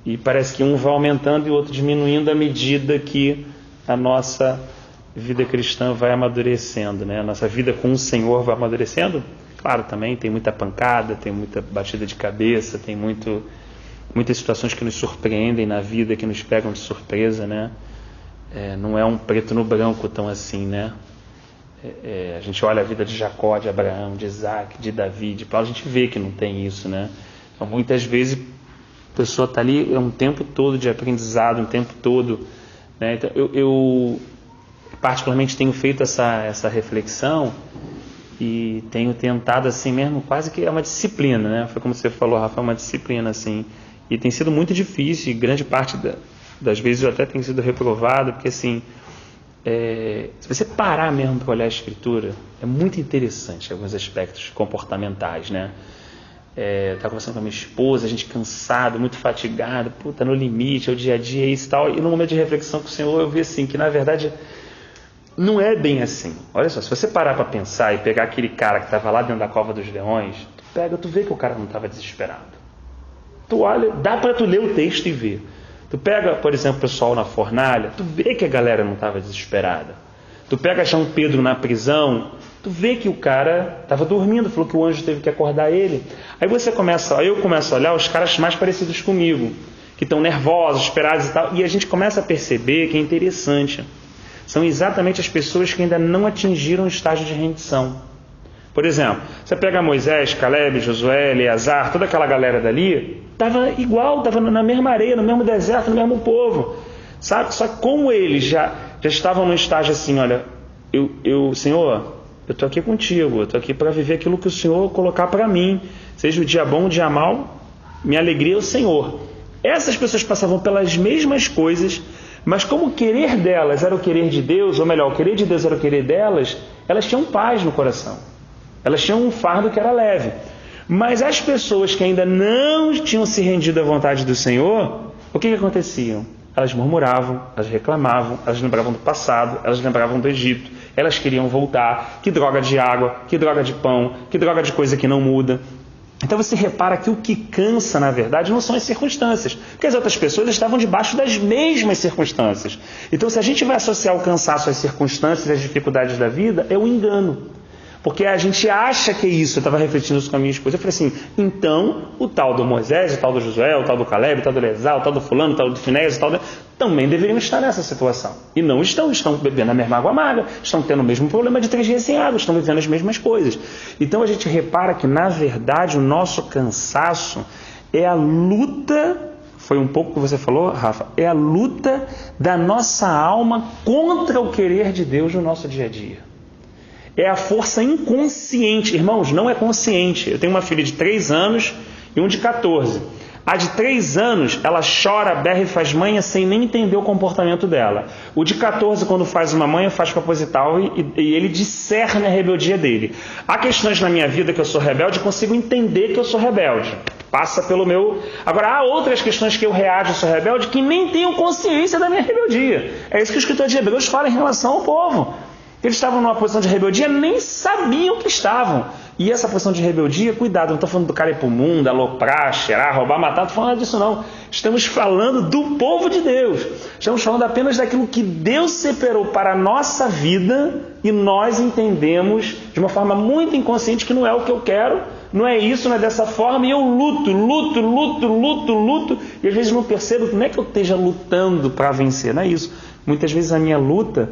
E parece que um vai aumentando e o outro diminuindo à medida que a nossa vida cristã vai amadurecendo, né? A nossa vida com o Senhor vai amadurecendo. Claro, também tem muita pancada, tem muita batida de cabeça, tem muitas situações que nos surpreendem na vida, que nos pegam de surpresa, né? Não é um preto no branco tão assim, né? A gente olha a vida de Jacó, de Abraão, de Isaac, de Davi, de Paulo, a gente vê que não tem isso, né? Então, muitas vezes a pessoa está ali um tempo todo de aprendizado, um tempo todo, né? Então, eu particularmente tenho feito essa reflexão e tenho tentado assim mesmo, quase que é uma disciplina, né? Foi como você falou, Rafa, é uma disciplina assim. E tem sido muito difícil, e grande parte das vezes eu até tenho sido reprovado, porque assim, se você parar mesmo para olhar a Escritura, é muito interessante alguns aspectos comportamentais, né? Estava conversando com a minha esposa, a gente cansado, muito fatigado, puta, no limite, é o dia a dia, isso e tal. E no momento de reflexão com o Senhor, eu vi assim, que na verdade não é bem assim. Olha só, se você parar para pensar e pegar aquele cara que estava lá dentro da cova dos leões, tu vê que o cara não estava desesperado. Tu olha, dá para tu ler o texto e ver. Tu pega, por exemplo, o pessoal na fornalha, tu vê que a galera não estava desesperada. Tu pega João Pedro na prisão, tu vê que o cara estava dormindo, falou que o anjo teve que acordar ele. Aí eu começo a olhar os caras mais parecidos comigo, que estão nervosos, esperados e tal, e a gente começa a perceber que é interessante. São exatamente as pessoas que ainda não atingiram o estágio de rendição. Por exemplo, você pega Moisés, Caleb, Josué, Eleazar, toda aquela galera dali, estava igual, estava na mesma areia, no mesmo deserto, no mesmo povo. Sabe? Só que como eles já estavam num estágio assim, olha, Senhor, eu estou aqui contigo, eu estou aqui para viver aquilo que o Senhor colocar para mim, seja o dia bom, o dia mau, minha alegria é o Senhor. Essas pessoas passavam pelas mesmas coisas, mas como o querer delas era o querer de Deus, ou melhor, o querer de Deus era o querer delas, elas tinham paz no coração. Elas tinham um fardo que era leve. Mas as pessoas que ainda não tinham se rendido à vontade do Senhor, o que acontecia? Elas murmuravam, elas reclamavam, elas lembravam do passado, elas lembravam do Egito, elas queriam voltar, que droga de água, que droga de pão, que droga de coisa que não muda. Então você repara que o que cansa, na verdade, não são as circunstâncias, porque as outras pessoas estavam debaixo das mesmas circunstâncias. Então se a gente vai associar o cansaço às circunstâncias e às dificuldades da vida, é um engano. Porque a gente acha que é isso. Eu estava refletindo isso com a minha esposa. Eu falei assim, então o tal do Moisés, o tal do Josué, o tal do Caleb, o tal do Eleazar, o tal do fulano, o tal do Finéias, o tal do... também deveriam estar nessa situação. E não estão bebendo a mesma água amarga, estão tendo o mesmo problema de 3 dias sem água, estão vivendo as mesmas coisas. Então a gente repara que, na verdade, o nosso cansaço é a luta, foi um pouco o que você falou, Rafa, é a luta da nossa alma contra o querer de Deus no nosso dia a dia. É a força inconsciente. Irmãos, não é consciente. Eu tenho uma filha de 3 anos e um de 14. A de 3 anos, ela chora, berra e faz manha sem nem entender o comportamento dela. O de 14, quando faz uma manha, faz proposital e ele discerne a rebeldia dele. Há questões na minha vida que eu sou rebelde, eu consigo entender que eu sou rebelde. Passa pelo meu... Agora, há outras questões que eu reajo, sou rebelde, que nem tenho consciência da minha rebeldia. É isso que o escritor de Hebreus fala em relação ao povo. Eles estavam numa posição de rebeldia, nem sabiam que estavam. E essa posição de rebeldia, cuidado, não estou falando do cara ir para o mundo, aloprar, cheirar, roubar, matar, não estou falando disso não. Estamos falando do povo de Deus. Estamos falando apenas daquilo que Deus separou para a nossa vida e nós entendemos de uma forma muito inconsciente que não é o que eu quero, não é isso, não é dessa forma, e eu luto, e às vezes não percebo que não é que eu esteja lutando para vencer, não é isso. Muitas vezes a minha luta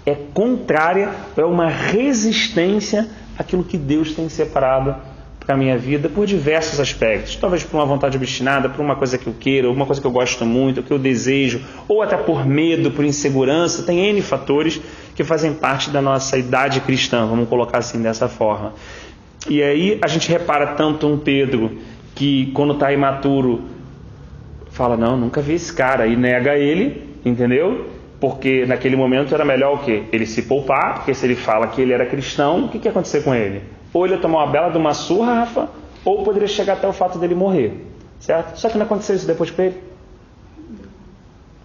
é contrária, é uma resistência àquilo que Deus tem separado para a minha vida por diversos aspectos. Talvez por uma vontade obstinada, por uma coisa que eu queira, alguma coisa que eu gosto muito, que eu desejo, ou até por medo, por insegurança. Tem N fatores que fazem parte da nossa idade cristã, vamos colocar assim dessa forma. E aí a gente repara tanto um Pedro que quando está imaturo fala, não, nunca vi esse cara, e nega ele, entendeu? Porque naquele momento era melhor o quê? Ele se poupar, porque se ele fala que ele era cristão, o que ia acontecer com ele? Ou ele ia tomar uma bela de uma surra, Rafa, ou poderia chegar até o fato dele morrer. Certo? Só que não aconteceu isso depois para ele.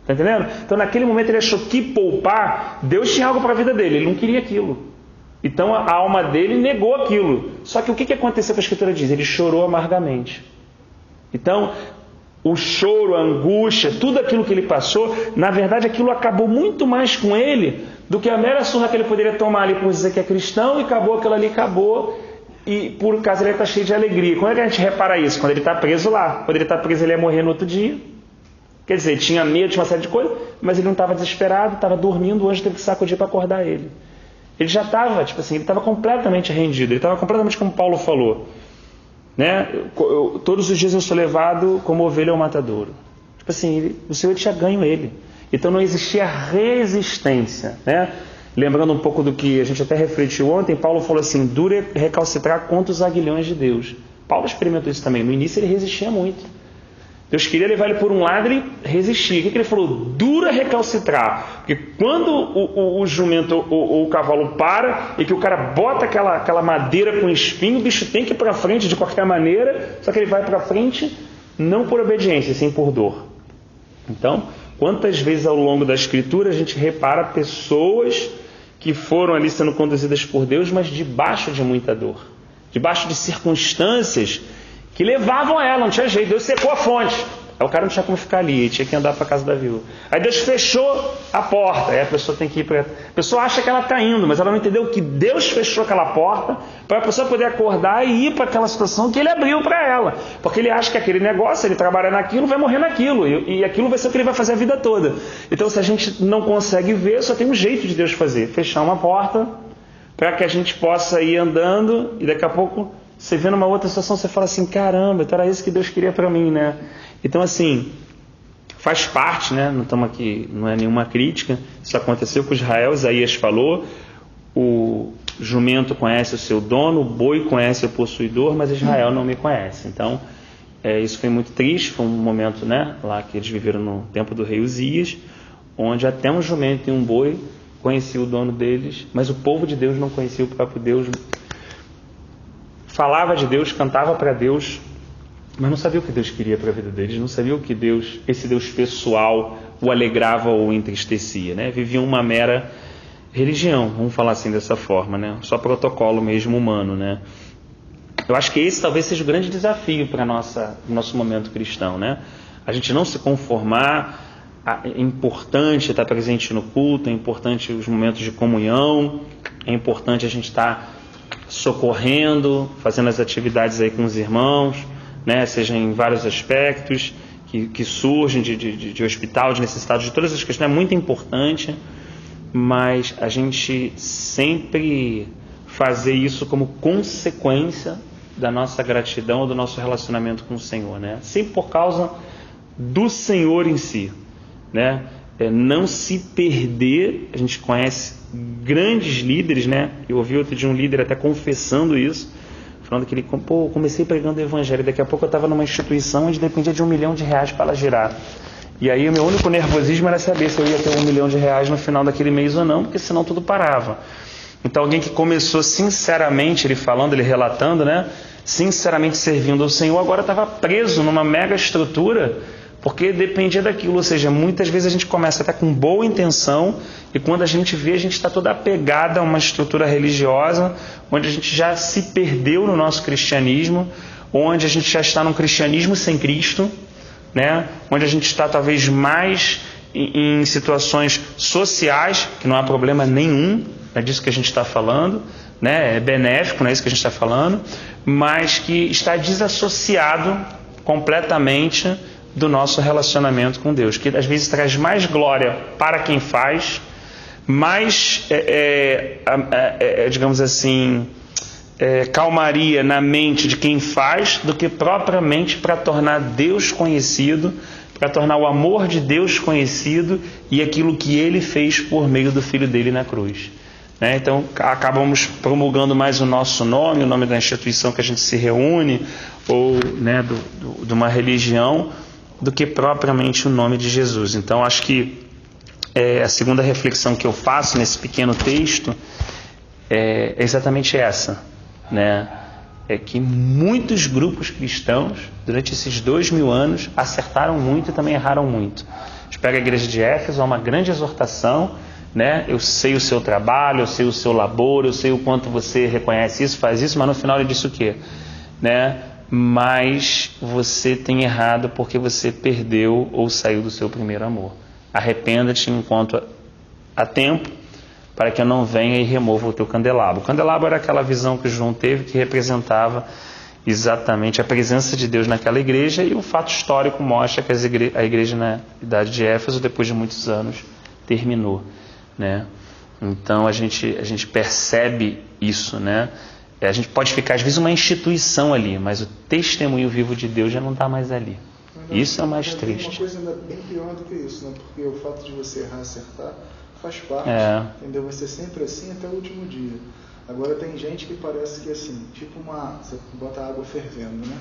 Está entendendo? Então naquele momento ele achou que poupar, Deus tinha algo para a vida dele, ele não queria aquilo. Então a alma dele negou aquilo. Só que o que aconteceu que a Escritura diz? Ele chorou amargamente. Então... o choro, a angústia, tudo aquilo que ele passou, na verdade aquilo acabou muito mais com ele do que a mera surra que ele poderia tomar ali por dizer que é cristão, e acabou, aquilo ali acabou, e por acaso ele está cheio de alegria. Quando é que a gente repara isso? Quando ele está preso lá. Quando ele está preso ele ia morrer no outro dia. Quer dizer, tinha medo de uma série de coisas, mas ele não estava desesperado, estava dormindo, o anjo teve que sacudir para acordar ele. Ele já estava, ele estava completamente rendido, ele estava completamente como Paulo falou. Né? Todos os dias eu sou levado como ovelha ao matadouro. O Senhor tinha ganho ele. Então não existia resistência, né? Lembrando um pouco do que a gente até refletiu ontem, Paulo falou assim, duro é recalcitrar contra os aguilhões de Deus. Paulo experimentou isso também. No início ele resistia muito. Deus queria levar ele por um lado, ele resistia. O que ele falou? Dura recalcitrar. Porque quando o jumento ou o cavalo para e que o cara bota aquela madeira com espinho, o bicho tem que ir para frente de qualquer maneira, só que ele vai para frente não por obediência, sim por dor. Então, quantas vezes ao longo da Escritura a gente repara pessoas que foram ali sendo conduzidas por Deus, mas debaixo de muita dor, debaixo de circunstâncias que levavam a ela, não tinha jeito. Deus secou a fonte, aí o cara não tinha como ficar ali, tinha que andar para a casa da viúva. Aí Deus fechou a porta, aí a pessoa tem que ir para... A pessoa acha que ela está indo, mas ela não entendeu que Deus fechou aquela porta para a pessoa poder acordar e ir para aquela situação que Ele abriu para ela, porque Ele acha que aquele negócio, ele trabalha naquilo, vai morrer naquilo, e aquilo vai ser o que ele vai fazer a vida toda. Então, se a gente não consegue ver, só tem um jeito de Deus fazer: fechar uma porta para que a gente possa ir andando, e daqui a pouco você vê numa outra situação, você fala assim: caramba, então era isso que Deus queria para mim, né? Então, assim, faz parte, né? Não estamos aqui, não é nenhuma crítica. Isso aconteceu com Israel. Isaías falou: o jumento conhece o seu dono, o boi conhece o possuidor, mas Israel não me conhece. Então, isso foi muito triste. Foi um momento, né, lá que eles viveram no tempo do rei Uzias, onde até um jumento e um boi conhecia o dono deles, mas o povo de Deus não conhecia o próprio Deus. Falava de Deus, cantava para Deus, mas não sabia o que Deus queria para a vida deles, não sabia o que esse Deus pessoal o alegrava ou o entristecia, né? Viviam uma mera religião, vamos falar assim dessa forma, né? Só protocolo mesmo humano, né? Eu acho que esse talvez seja o grande desafio para o nosso momento cristão, né? A gente não se conformar. É importante estar presente no culto, é importante os momentos de comunhão, é importante a gente estar socorrendo, fazendo as atividades aí com os irmãos, né? Seja em vários aspectos que surgem de hospital, de necessidade, de todas as questões. É muito importante, mas a gente sempre fazer isso como consequência da nossa gratidão ou do nosso relacionamento com o Senhor, né? Sempre por causa do Senhor em si, né? Não se perder. A gente conhece grandes líderes, né? Eu ouvi outro de um líder até confessando isso, falando que ele, comecei pregando o evangelho, daqui a pouco eu estava numa instituição onde dependia de R$1 milhão para ela girar, e aí o meu único nervosismo era saber se eu ia ter R$1 milhão no final daquele mês ou não, porque senão tudo parava. Então alguém que começou sinceramente, ele falando, ele relatando, né? Sinceramente servindo ao Senhor, agora estava preso numa mega estrutura, porque dependia daquilo. Ou seja, muitas vezes a gente começa até com boa intenção, e quando a gente vê, a gente está toda apegada a uma estrutura religiosa, onde a gente já se perdeu no nosso cristianismo, onde a gente já está num cristianismo sem Cristo, né? Onde a gente está talvez mais em situações sociais, que não há problema nenhum, é disso que a gente está falando, né? É benéfico, não é isso que a gente está falando, mas que está desassociado completamente do nosso relacionamento com Deus, que às vezes traz mais glória para quem faz, mais, digamos assim, calmaria na mente de quem faz, do que propriamente para tornar Deus conhecido, para tornar o amor de Deus conhecido e aquilo que Ele fez por meio do Filho dele na cruz, né? Então acabamos promulgando mais o nosso nome, o nome da instituição que a gente se reúne, ou, né, de uma religião, do que propriamente o nome de Jesus. Então acho que a segunda reflexão que eu faço nesse pequeno texto é exatamente essa, né? É que muitos grupos cristãos durante esses 2000 anos acertaram muito e também erraram muito. A gente pega a igreja de Éfeso, há uma grande exortação, né? Eu sei o seu trabalho, eu sei o seu labor, eu sei o quanto você reconhece isso, faz isso, mas no final ele disse o quê? Né? Mas você tem errado porque você perdeu ou saiu do seu primeiro amor. Arrependa-te enquanto há tempo, para que eu não venha e remova o teu candelabro. O candelabro era aquela visão que João teve, que representava exatamente a presença de Deus naquela igreja, e o fato histórico mostra que a igreja na idade de Éfeso, depois de muitos anos, terminou, né? Então a gente percebe isso, né? A gente pode ficar às vezes uma instituição ali, mas o testemunho vivo de Deus já não está mais ali. Isso é o mais triste. Uma coisa ainda bem pior do que isso, né? Porque o fato de você errar e acertar faz parte, entendeu? Vai ser sempre assim até o último dia. Agora tem gente que parece que assim, tipo você bota água fervendo, né?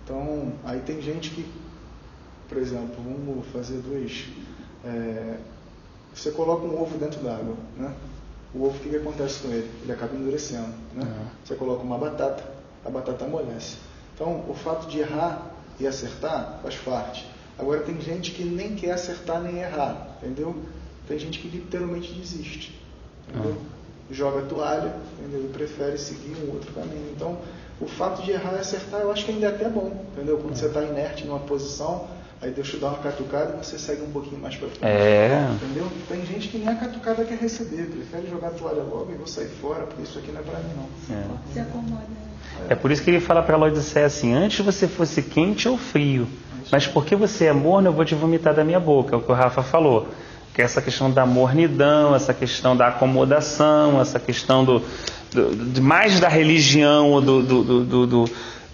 Então, aí tem gente que Por exemplo, vamos fazer dois. Você coloca um ovo dentro d'água, né? O ovo, o que acontece com ele? Ele acaba endurecendo, né? Você coloca uma batata, a batata amolece. Então, o fato de errar e acertar faz parte. Agora, tem gente que nem quer acertar nem errar, entendeu? Tem gente que literalmente desiste, entendeu? Joga a toalha, entendeu? E prefere seguir um outro caminho. Então, o fato de errar e acertar, eu acho que ainda é até bom, entendeu? Quando você está inerte numa posição, aí Deus te dá uma catucada e você segue um pouquinho mais para frente, entendeu? Tem gente que nem a catucada quer receber, prefere jogar a toalha logo e vou sair fora, porque isso aqui não é para mim, não. Se acomoda. É por isso que ele fala para a Laodiceia assim: antes você fosse quente ou frio, mas porque você é morno, eu vou te vomitar da minha boca. É o que o Rafa falou. Que é essa questão da mornidão, essa questão da acomodação, essa questão mais da religião,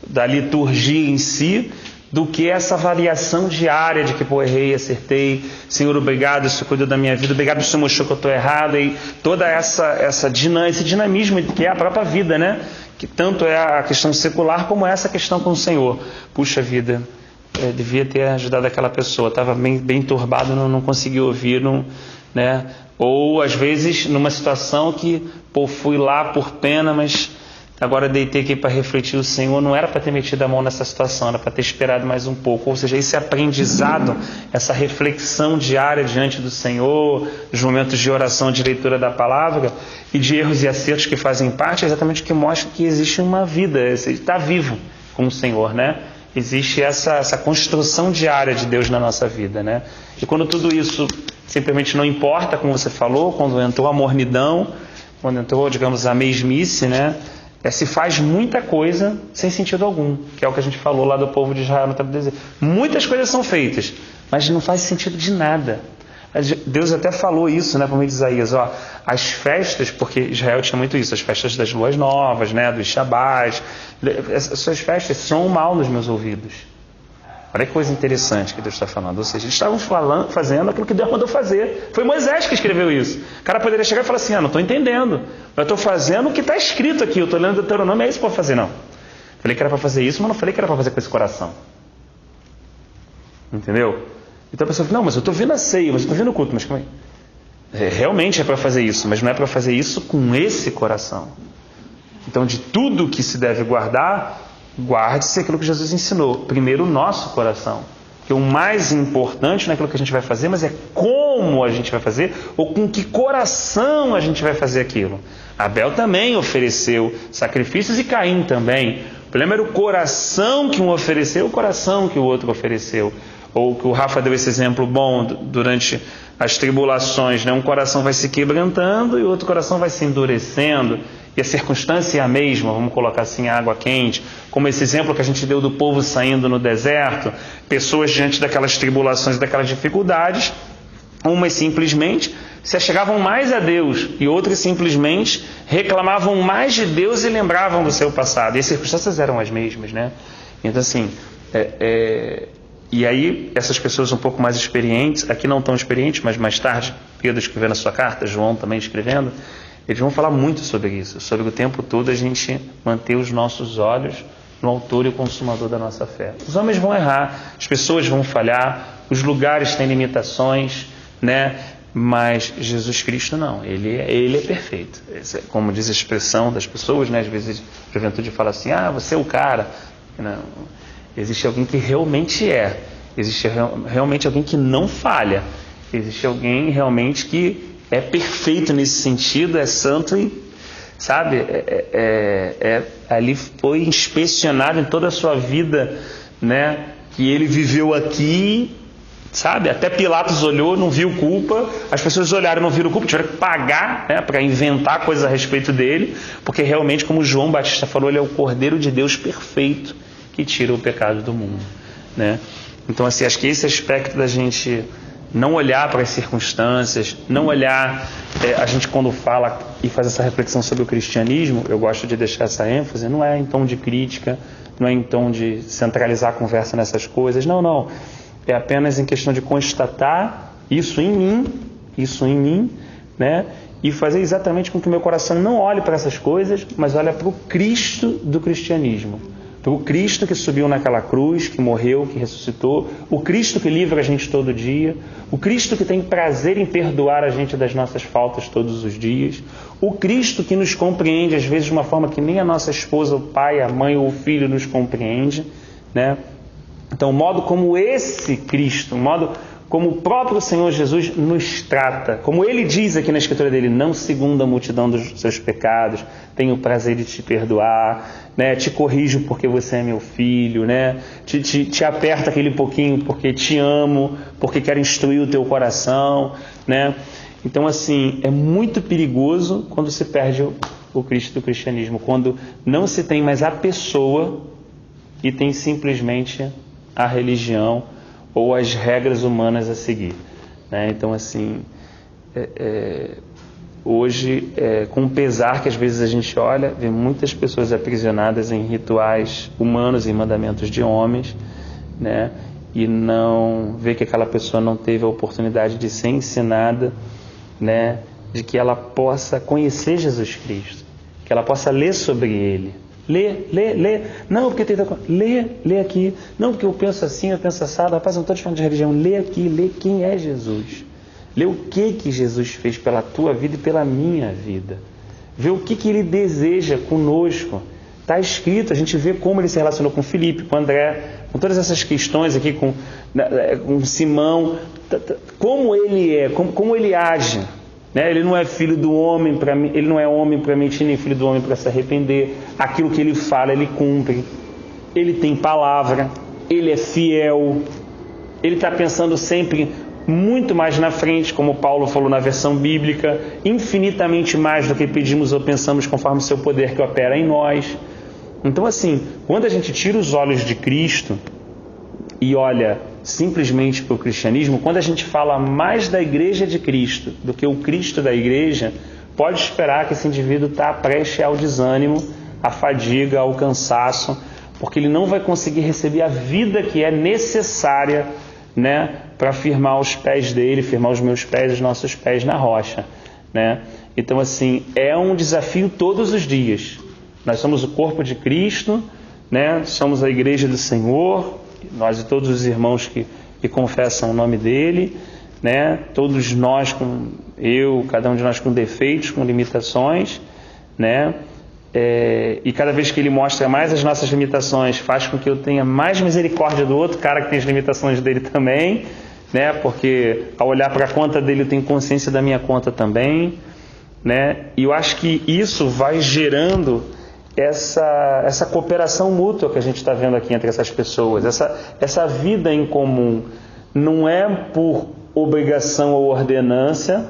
da liturgia em si, do que essa variação diária de que, pô, errei, acertei, Senhor, obrigado, Senhor cuidou da minha vida, obrigado, Senhor mostrou que eu estou errado, e toda esse dinamismo que é a própria vida, né? Que tanto é a questão secular como essa questão com o Senhor. Puxa vida, devia ter ajudado aquela pessoa, estava bem turbado, não conseguia ouvir, né? Ou às vezes numa situação que, pô, fui lá por pena, mas agora deitei aqui para refletir, o Senhor não era para ter metido a mão nessa situação, era para ter esperado mais um pouco. Ou seja, esse aprendizado, essa reflexão diária diante do Senhor, nos momentos de oração, de leitura da palavra e de erros e acertos que fazem parte, é exatamente o que mostra que existe uma vida, está vivo com o Senhor, né? Existe essa construção diária de Deus na nossa vida, né? E quando tudo isso simplesmente não importa, como você falou, quando entrou a mornidão, quando entrou, digamos, a mesmice, né? Se faz muita coisa sem sentido algum, que é o que a gente falou lá do povo de Israel no tempo do deserto. Muitas coisas são feitas, mas não faz sentido de nada. Deus até falou isso, né, por meio de Isaías, as festas, porque Israel tinha muito isso, as festas das luas novas, né, dos shabás, essas festas são mal nos meus ouvidos. Olha que coisa interessante que Deus está falando. Ou seja, eles estavam fazendo aquilo que Deus mandou fazer. Foi Moisés que escreveu isso. O cara poderia chegar e falar assim: não estou entendendo. Eu estou fazendo o que está escrito aqui. Eu estou lendo o Deuteronômio, é isso para fazer, não. Falei que era para fazer isso, mas não falei que era para fazer com esse coração. Entendeu? Então a pessoa fala: não, mas eu estou vendo a ceia, mas eu estou vendo o culto. Mas como é? Realmente é para fazer isso, mas não é para fazer isso com esse coração. Então, de tudo que se deve guardar, guarde-se aquilo que Jesus ensinou. Primeiro, o nosso coração. Porque o mais importante não é aquilo que a gente vai fazer, mas é como a gente vai fazer, ou com que coração a gente vai fazer aquilo. Abel também ofereceu sacrifícios e Caim também. O problema era o coração que um ofereceu, o coração que o outro ofereceu. Ou que o Rafa deu esse exemplo bom durante as tribulações, né? Um coração vai se quebrantando e o outro coração vai se endurecendo. E a circunstância é a mesma, vamos colocar assim, a água quente, como esse exemplo que a gente deu do povo saindo no deserto, pessoas diante daquelas tribulações, daquelas dificuldades, umas simplesmente se achegavam mais a Deus e outras simplesmente reclamavam mais de Deus e lembravam do seu passado. E as circunstâncias eram as mesmas, né? Então assim, e aí essas pessoas um pouco mais experientes, aqui não tão experientes, mas mais tarde, Pedro escrevendo a sua carta, João também escrevendo, eles vão falar muito sobre isso, sobre o tempo todo a gente manter os nossos olhos no autor e consumador da nossa fé. Os homens vão errar, as pessoas vão falhar, os lugares têm limitações, né? Mas Jesus Cristo não, ele é perfeito. Como diz a expressão das pessoas, né? Às vezes a juventude fala assim: você é o cara. Não. Existe alguém que realmente é, existe realmente alguém que não falha, existe alguém realmente que é perfeito nesse sentido, é santo e, sabe, ali foi inspecionado em toda a sua vida, né, que ele viveu aqui, sabe, até Pilatos olhou, não viu culpa, as pessoas olharam, não viram culpa, tiveram que pagar, né, para inventar coisas a respeito dele, porque realmente, como João Batista falou, ele é o Cordeiro de Deus perfeito, que tira o pecado do mundo, né? Então, assim, acho que esse aspecto da gente não olhar para as circunstâncias, não olhar, a gente quando fala e faz essa reflexão sobre o cristianismo, eu gosto de deixar essa ênfase, não é em tom de crítica, não é em tom de centralizar a conversa nessas coisas, não, é apenas em questão de constatar isso em mim, né? E fazer exatamente com que o meu coração não olhe para essas coisas, mas olhe para o Cristo do cristianismo. Para o Cristo que subiu naquela cruz, que morreu, que ressuscitou, o Cristo que livra a gente todo dia, o Cristo que tem prazer em perdoar a gente das nossas faltas todos os dias, o Cristo que nos compreende, às vezes de uma forma que nem a nossa esposa, o pai, a mãe ou o filho nos compreende, né? Então, o modo como esse Cristo, o modo como o próprio Senhor Jesus nos trata, como Ele diz aqui na Escritura dele, não segundo a multidão dos seus pecados, tenho o prazer de te perdoar, né? Te corrijo porque você é meu filho, né? Te aperta aquele pouquinho porque te amo, porque quero instruir o teu coração, né? Então, assim, é muito perigoso quando se perde o Cristo do cristianismo, quando não se tem mais a pessoa e tem simplesmente a religião ou as regras humanas a seguir, né? Então, assim, hoje, com pesar que às vezes a gente olha, vê muitas pessoas aprisionadas em rituais humanos e mandamentos de homens, né? E não vê que aquela pessoa não teve a oportunidade de ser ensinada, né? De que ela possa conhecer Jesus Cristo, que ela possa ler sobre Ele. Lê. Não, porque tem... Lê aqui. Não, porque eu penso assim, eu penso assado. Rapaz, eu não estou te falando de religião. Lê aqui, lê quem é Jesus. Lê o que Jesus fez pela tua vida e pela minha vida. Vê o que Ele deseja conosco. Está escrito, a gente vê como Ele se relacionou com Filipe, com André, com todas essas questões aqui, com Simão. Como Ele é, como Ele age. Né? Ele não é filho do homem para mim, ele não é homem para mentir, nem filho do homem para se arrepender. Aquilo que ele fala, ele cumpre. Ele tem palavra, ele é fiel. Ele está pensando sempre muito mais na frente, como Paulo falou na versão bíblica, infinitamente mais do que pedimos ou pensamos, conforme o seu poder que opera em nós. Então, assim, quando a gente tira os olhos de Cristo e olha simplesmente para o cristianismo, quando a gente fala mais da igreja de Cristo do que o Cristo da igreja, pode esperar que esse indivíduo está prestes ao desânimo, à fadiga, ao cansaço, porque ele não vai conseguir receber a vida que é necessária, né, para firmar os pés dele, firmar os meus pés, os nossos pés na rocha, né? Então, assim, é um desafio todos os dias. Nós somos o corpo de Cristo, né? Somos a igreja do Senhor, nós e todos os irmãos que confessam o nome dele, né? Todos nós, cada um de nós com defeitos, com limitações, né? E cada vez que ele mostra mais as nossas limitações, faz com que eu tenha mais misericórdia do outro cara que tem as limitações dele também, né? Porque ao olhar para a conta dele eu tenho consciência da minha conta também, né? E eu acho que isso vai gerando essa cooperação mútua que a gente está vendo aqui entre essas pessoas, essa vida em comum. Não é por obrigação ou ordenância,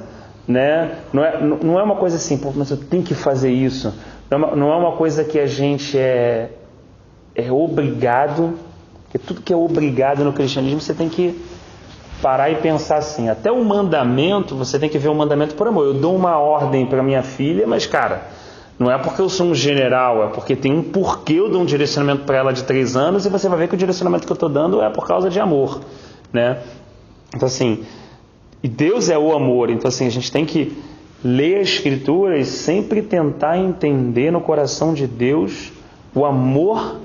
né? Não é uma coisa assim, mas eu tenho que fazer isso. Não é uma coisa que a gente é obrigado, porque tudo que é obrigado no cristianismo você tem que parar e pensar assim. Até o mandamento, você tem que ver o mandamento por amor. Eu dou uma ordem para minha filha, mas cara, não é porque eu sou um general, é porque tem um porquê eu dou um direcionamento para ela de 3 anos e você vai ver que o direcionamento que eu estou dando é por causa de amor, né? Então, assim, e Deus é o amor, então, assim, a gente tem que ler a Escritura e sempre tentar entender no coração de Deus o amor,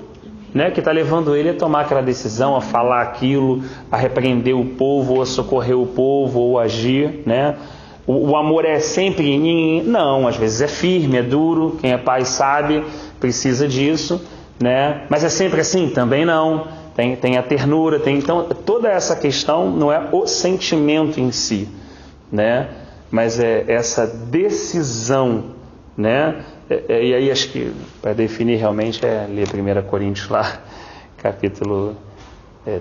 né, que está levando ele a tomar aquela decisão, a falar aquilo, a repreender o povo, ou a socorrer o povo, ou agir, né? O amor é sempre... Não, às vezes é firme, é duro. Quem é pai sabe, precisa disso, né? Mas é sempre assim? Também não. Tem a ternura, então toda essa questão não é o sentimento em si, né? Mas é essa decisão, né? E aí acho que para definir realmente ler 1 Coríntios lá, capítulo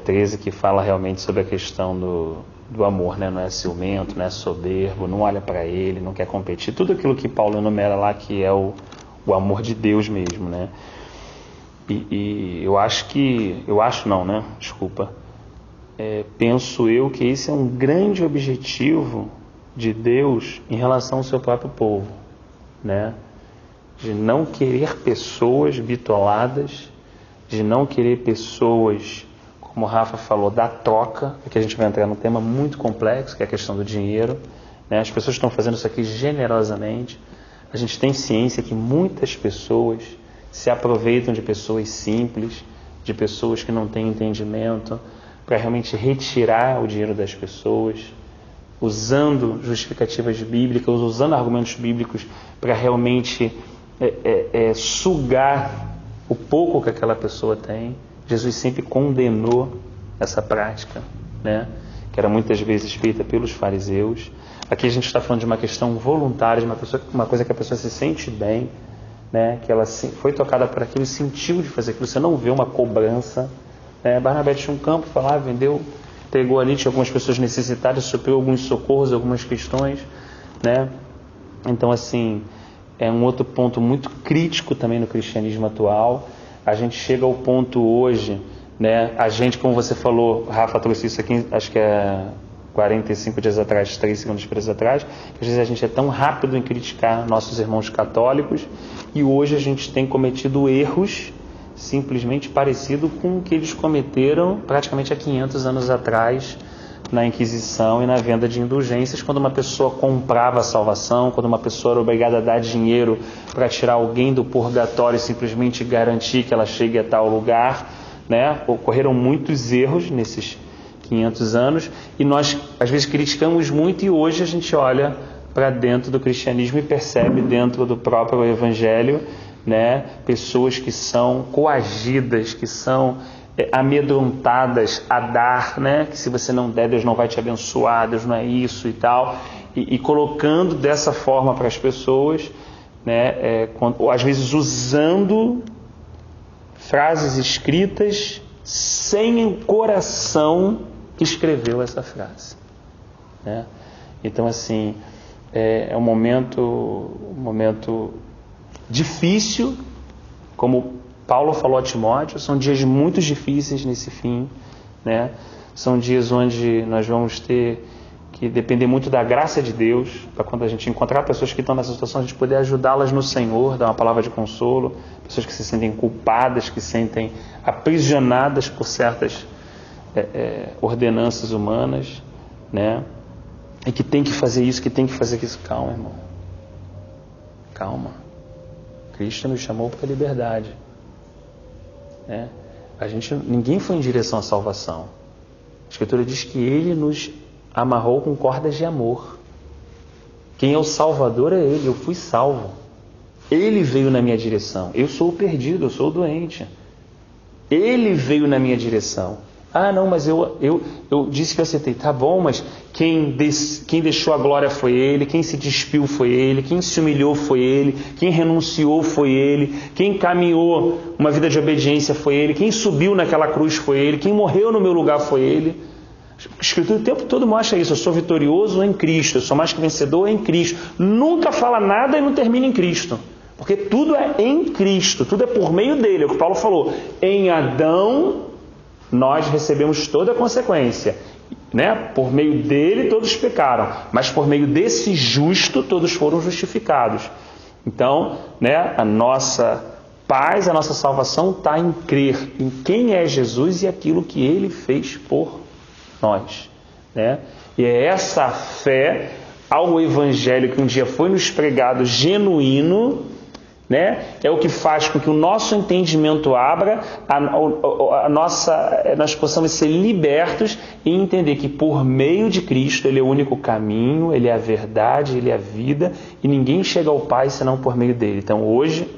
13, que fala realmente sobre a questão do amor, né? Não é ciumento, não é soberbo, não olha para ele, não quer competir. Tudo aquilo que Paulo enumera lá que é o amor de Deus mesmo, né? E penso eu que esse é um grande objetivo de Deus em relação ao seu próprio povo, né? De não querer pessoas bitoladas, de não querer pessoas, como o Rafa falou, da troca. Aqui a gente vai entrar num tema muito complexo, que é a questão do dinheiro, né? As pessoas estão fazendo isso aqui generosamente. A gente tem ciência que muitas pessoas se aproveitam de pessoas simples, de pessoas que não têm entendimento, para realmente retirar o dinheiro das pessoas, usando justificativas bíblicas, usando argumentos bíblicos para realmente sugar o pouco que aquela pessoa tem. Jesus sempre condenou essa prática, né? Que era muitas vezes feita pelos fariseus. Aqui a gente está falando de uma questão voluntária, de uma coisa que a pessoa se sente bem, né? Que ela foi tocada por aquilo e sentiu de fazer aquilo. Você não vê uma cobrança. Barnabé tinha um campo, foi lá, vendeu, pegou ali, tinha algumas pessoas necessitadas, supriu alguns socorros, algumas questões, né? Então, assim, é um outro ponto muito crítico também no cristianismo atual. A gente chega ao ponto hoje, né? A gente, como você falou, Rafa trouxe isso aqui, acho que é 45 dias atrás, 3 segundos atrás, que às vezes a gente é tão rápido em criticar nossos irmãos católicos, e hoje a gente tem cometido erros simplesmente parecido com o que eles cometeram praticamente há 500 anos atrás na Inquisição e na venda de indulgências, quando uma pessoa comprava a salvação, quando uma pessoa era obrigada a dar dinheiro para tirar alguém do purgatório e simplesmente garantir que ela chegue a tal lugar, né? Ocorreram muitos erros nesses 500 anos, e nós às vezes criticamos muito, e hoje a gente olha para dentro do cristianismo e percebe dentro do próprio evangelho, né, pessoas que são coagidas, que são amedrontadas a dar, né, que se você não der, Deus não vai te abençoar, Deus não é isso e tal, e colocando dessa forma para as pessoas, né, às vezes usando frases escritas sem o coração que escreveu essa frase, né? Então, assim, é um momento difícil, como Paulo falou a Timóteo, são dias muito difíceis nesse fim, né? São dias onde nós vamos ter que depender muito da graça de Deus, para quando a gente encontrar pessoas que estão nessa situação, a gente poder ajudá-las no Senhor, dar uma palavra de consolo, pessoas que se sentem culpadas, que se sentem aprisionadas por certas ordenanças humanas, né? E que tem que fazer isso, que tem que fazer isso. Calma, irmão. Calma. Cristo nos chamou para a liberdade, né? Ninguém foi em direção à salvação. A Escritura diz que Ele nos amarrou com cordas de amor. Quem é o Salvador é Ele. Eu fui salvo. Ele veio na minha direção. Eu sou o perdido, eu sou o doente. Ele veio na minha direção. Ah, não, mas eu disse que eu aceitei. Tá bom, mas quem deixou a glória foi Ele, quem se despiu foi Ele, quem se humilhou foi Ele, quem renunciou foi Ele, quem caminhou uma vida de obediência foi Ele, quem subiu naquela cruz foi Ele, quem morreu no meu lugar foi Ele. A Escritura o tempo todo mostra isso. Eu sou vitorioso em Cristo, eu sou mais que vencedor em Cristo. Nunca fala nada e não termina em Cristo, porque tudo é em Cristo, tudo é por meio dele. É o que Paulo falou. Em Adão nós recebemos toda a consequência, né? Por meio dele todos pecaram, mas por meio desse justo todos foram justificados. Então, né, a nossa paz, a nossa salvação está em crer em quem é Jesus e aquilo que Ele fez por nós, né? E é essa fé ao Evangelho que um dia foi nos pregado genuíno, né? É o que faz com que o nosso entendimento abra, nós possamos ser libertos e entender que por meio de Cristo Ele é o único caminho, Ele é a verdade, Ele é a vida, e ninguém chega ao Pai senão por meio dele. Então hoje,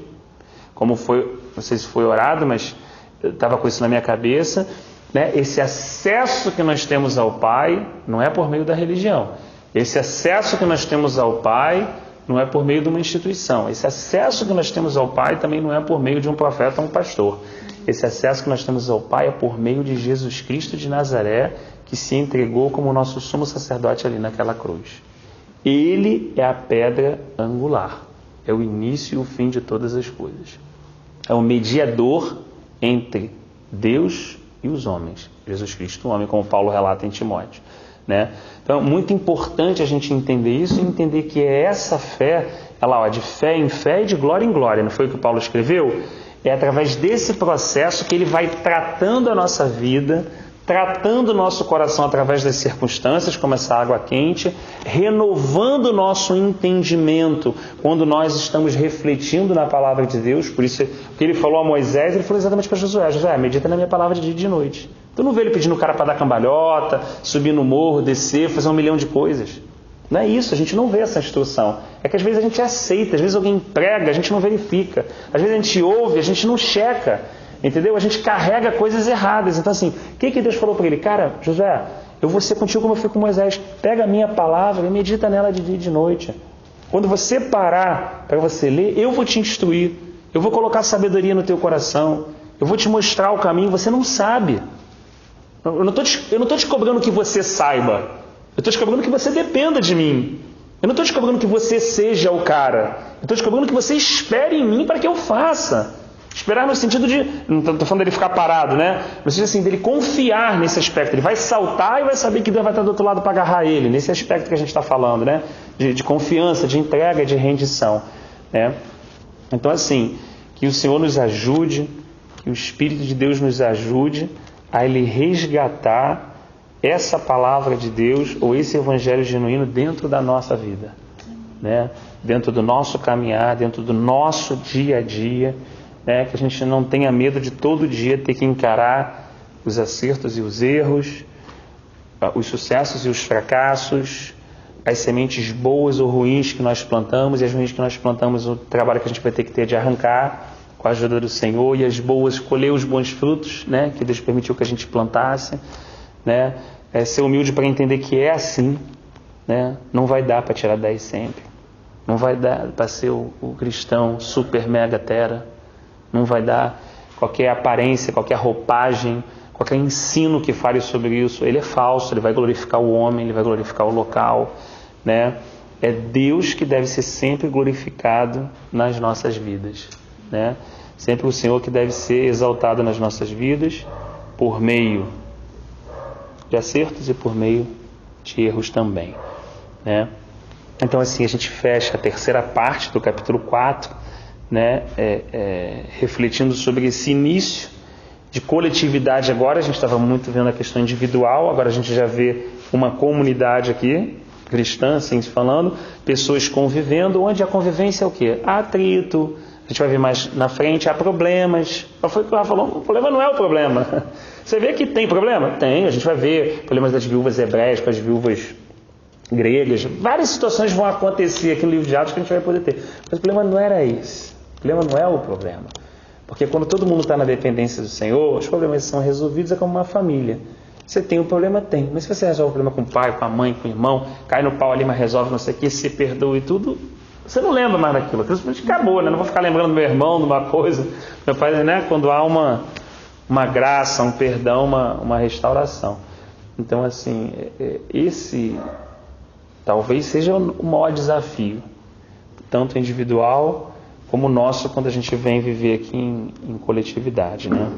como foi, não sei se foi orado, mas eu estava com isso na minha cabeça, né? Esse acesso que nós temos ao Pai não é por meio da religião. Esse acesso que nós temos ao Pai não é por meio de uma instituição. Esse acesso que nós temos ao Pai também não é por meio de um profeta ou um pastor. Esse acesso que nós temos ao Pai é por meio de Jesus Cristo de Nazaré, que se entregou como nosso sumo sacerdote ali naquela cruz. Ele é a pedra angular. É o início e o fim de todas as coisas. É o mediador entre Deus e os homens. Jesus Cristo, o homem, como Paulo relata em Timóteo, né? Então é muito importante a gente entender isso e entender que é essa fé, de fé em fé e de glória em glória, não foi o que Paulo escreveu? É através desse processo que ele vai tratando a nossa vida tratando o nosso coração através das circunstâncias, como essa água quente, renovando o nosso entendimento quando nós estamos refletindo na palavra de Deus. Por isso, o que ele falou a Moisés, ele falou exatamente para Josué: Josué, medita na minha palavra de dia e de noite. Tu não vê ele pedindo o cara para dar cambalhota, subir no morro, descer, fazer 1 milhão de coisas. Não é isso, a gente não vê essa instrução. É que às vezes a gente aceita, às vezes alguém prega, a gente não verifica. Às vezes a gente ouve, a gente não checa. Entendeu? A gente carrega coisas erradas. Então assim, o que Deus falou para ele? Cara, Josué, eu vou ser contigo como eu fui com Moisés. Pega a minha palavra e medita nela de dia e de noite. Quando você parar para você ler, eu vou te instruir. Eu vou colocar sabedoria no teu coração. Eu vou te mostrar o caminho. Você não sabe. Eu não estou te cobrando que você saiba. Eu estou te cobrando que você dependa de mim. Eu não estou te cobrando que você seja o cara. Eu estou te cobrando que você espere em mim para que eu faça. Esperar no sentido de, não estou falando dele ficar parado, né? No sentido assim, dele confiar nesse aspecto. Ele vai saltar e vai saber que Deus vai estar do outro lado para agarrar ele. Nesse aspecto que a gente está falando, né? De confiança, de entrega, de rendição. Né? Então assim, que o Senhor nos ajude, que o Espírito de Deus nos ajude a Ele resgatar essa palavra de Deus ou esse Evangelho genuíno dentro da nossa vida. Né? Dentro do nosso caminhar, dentro do nosso dia a dia. Né, que a gente não tenha medo de todo dia ter que encarar os acertos e os erros, os sucessos e os fracassos, as sementes boas ou ruins que nós plantamos, e as ruins que nós plantamos, o trabalho que a gente vai ter que ter de arrancar com a ajuda do Senhor, e as boas, colher os bons frutos, né, que Deus permitiu que a gente plantasse, né, ser humilde para entender que é assim, né, não vai dar para tirar 10 sempre, não vai dar para ser o cristão super mega tera, não vai dar qualquer aparência, qualquer roupagem, qualquer ensino que fale sobre isso. Ele é falso, ele vai glorificar o homem, ele vai glorificar o local. Né? É Deus que deve ser sempre glorificado nas nossas vidas. Né? Sempre o Senhor que deve ser exaltado nas nossas vidas por meio de acertos e por meio de erros também. Né? Então assim, a gente fecha a terceira parte do capítulo 4, né, refletindo sobre esse início de coletividade. Agora a gente estava muito vendo a questão individual, agora a gente já vê uma comunidade aqui, cristã, assim falando, pessoas convivendo, onde a convivência é o quê? Atrito, a gente vai ver mais na frente, há problemas. Foi o que ela falou, o problema não é o problema. Você vê que tem problema? Tem, a gente vai ver problemas das viúvas hebreias com as viúvas gregas, várias situações vão acontecer aqui no livro de Atos que a gente vai poder ter. Mas o problema não era esse. O problema não é o problema. Porque quando todo mundo está na dependência do Senhor, os problemas são resolvidos, é como uma família. Você tem o problema? Tem. Mas se você resolve o problema com o pai, com a mãe, com o irmão, cai no pau ali, mas resolve não sei o que, se perdoa e tudo, você não lembra mais daquilo. Aquilo simplesmente acabou, né? Não vou ficar lembrando do meu irmão, de uma coisa. Meu pai, né? Quando há uma graça, um perdão, uma restauração. Então, assim, esse talvez seja o maior desafio, tanto individual como o nosso, quando a gente vem viver aqui em coletividade, né?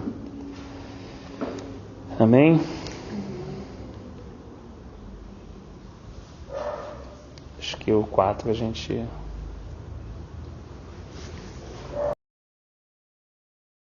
Amém? Acho que o 4 a gente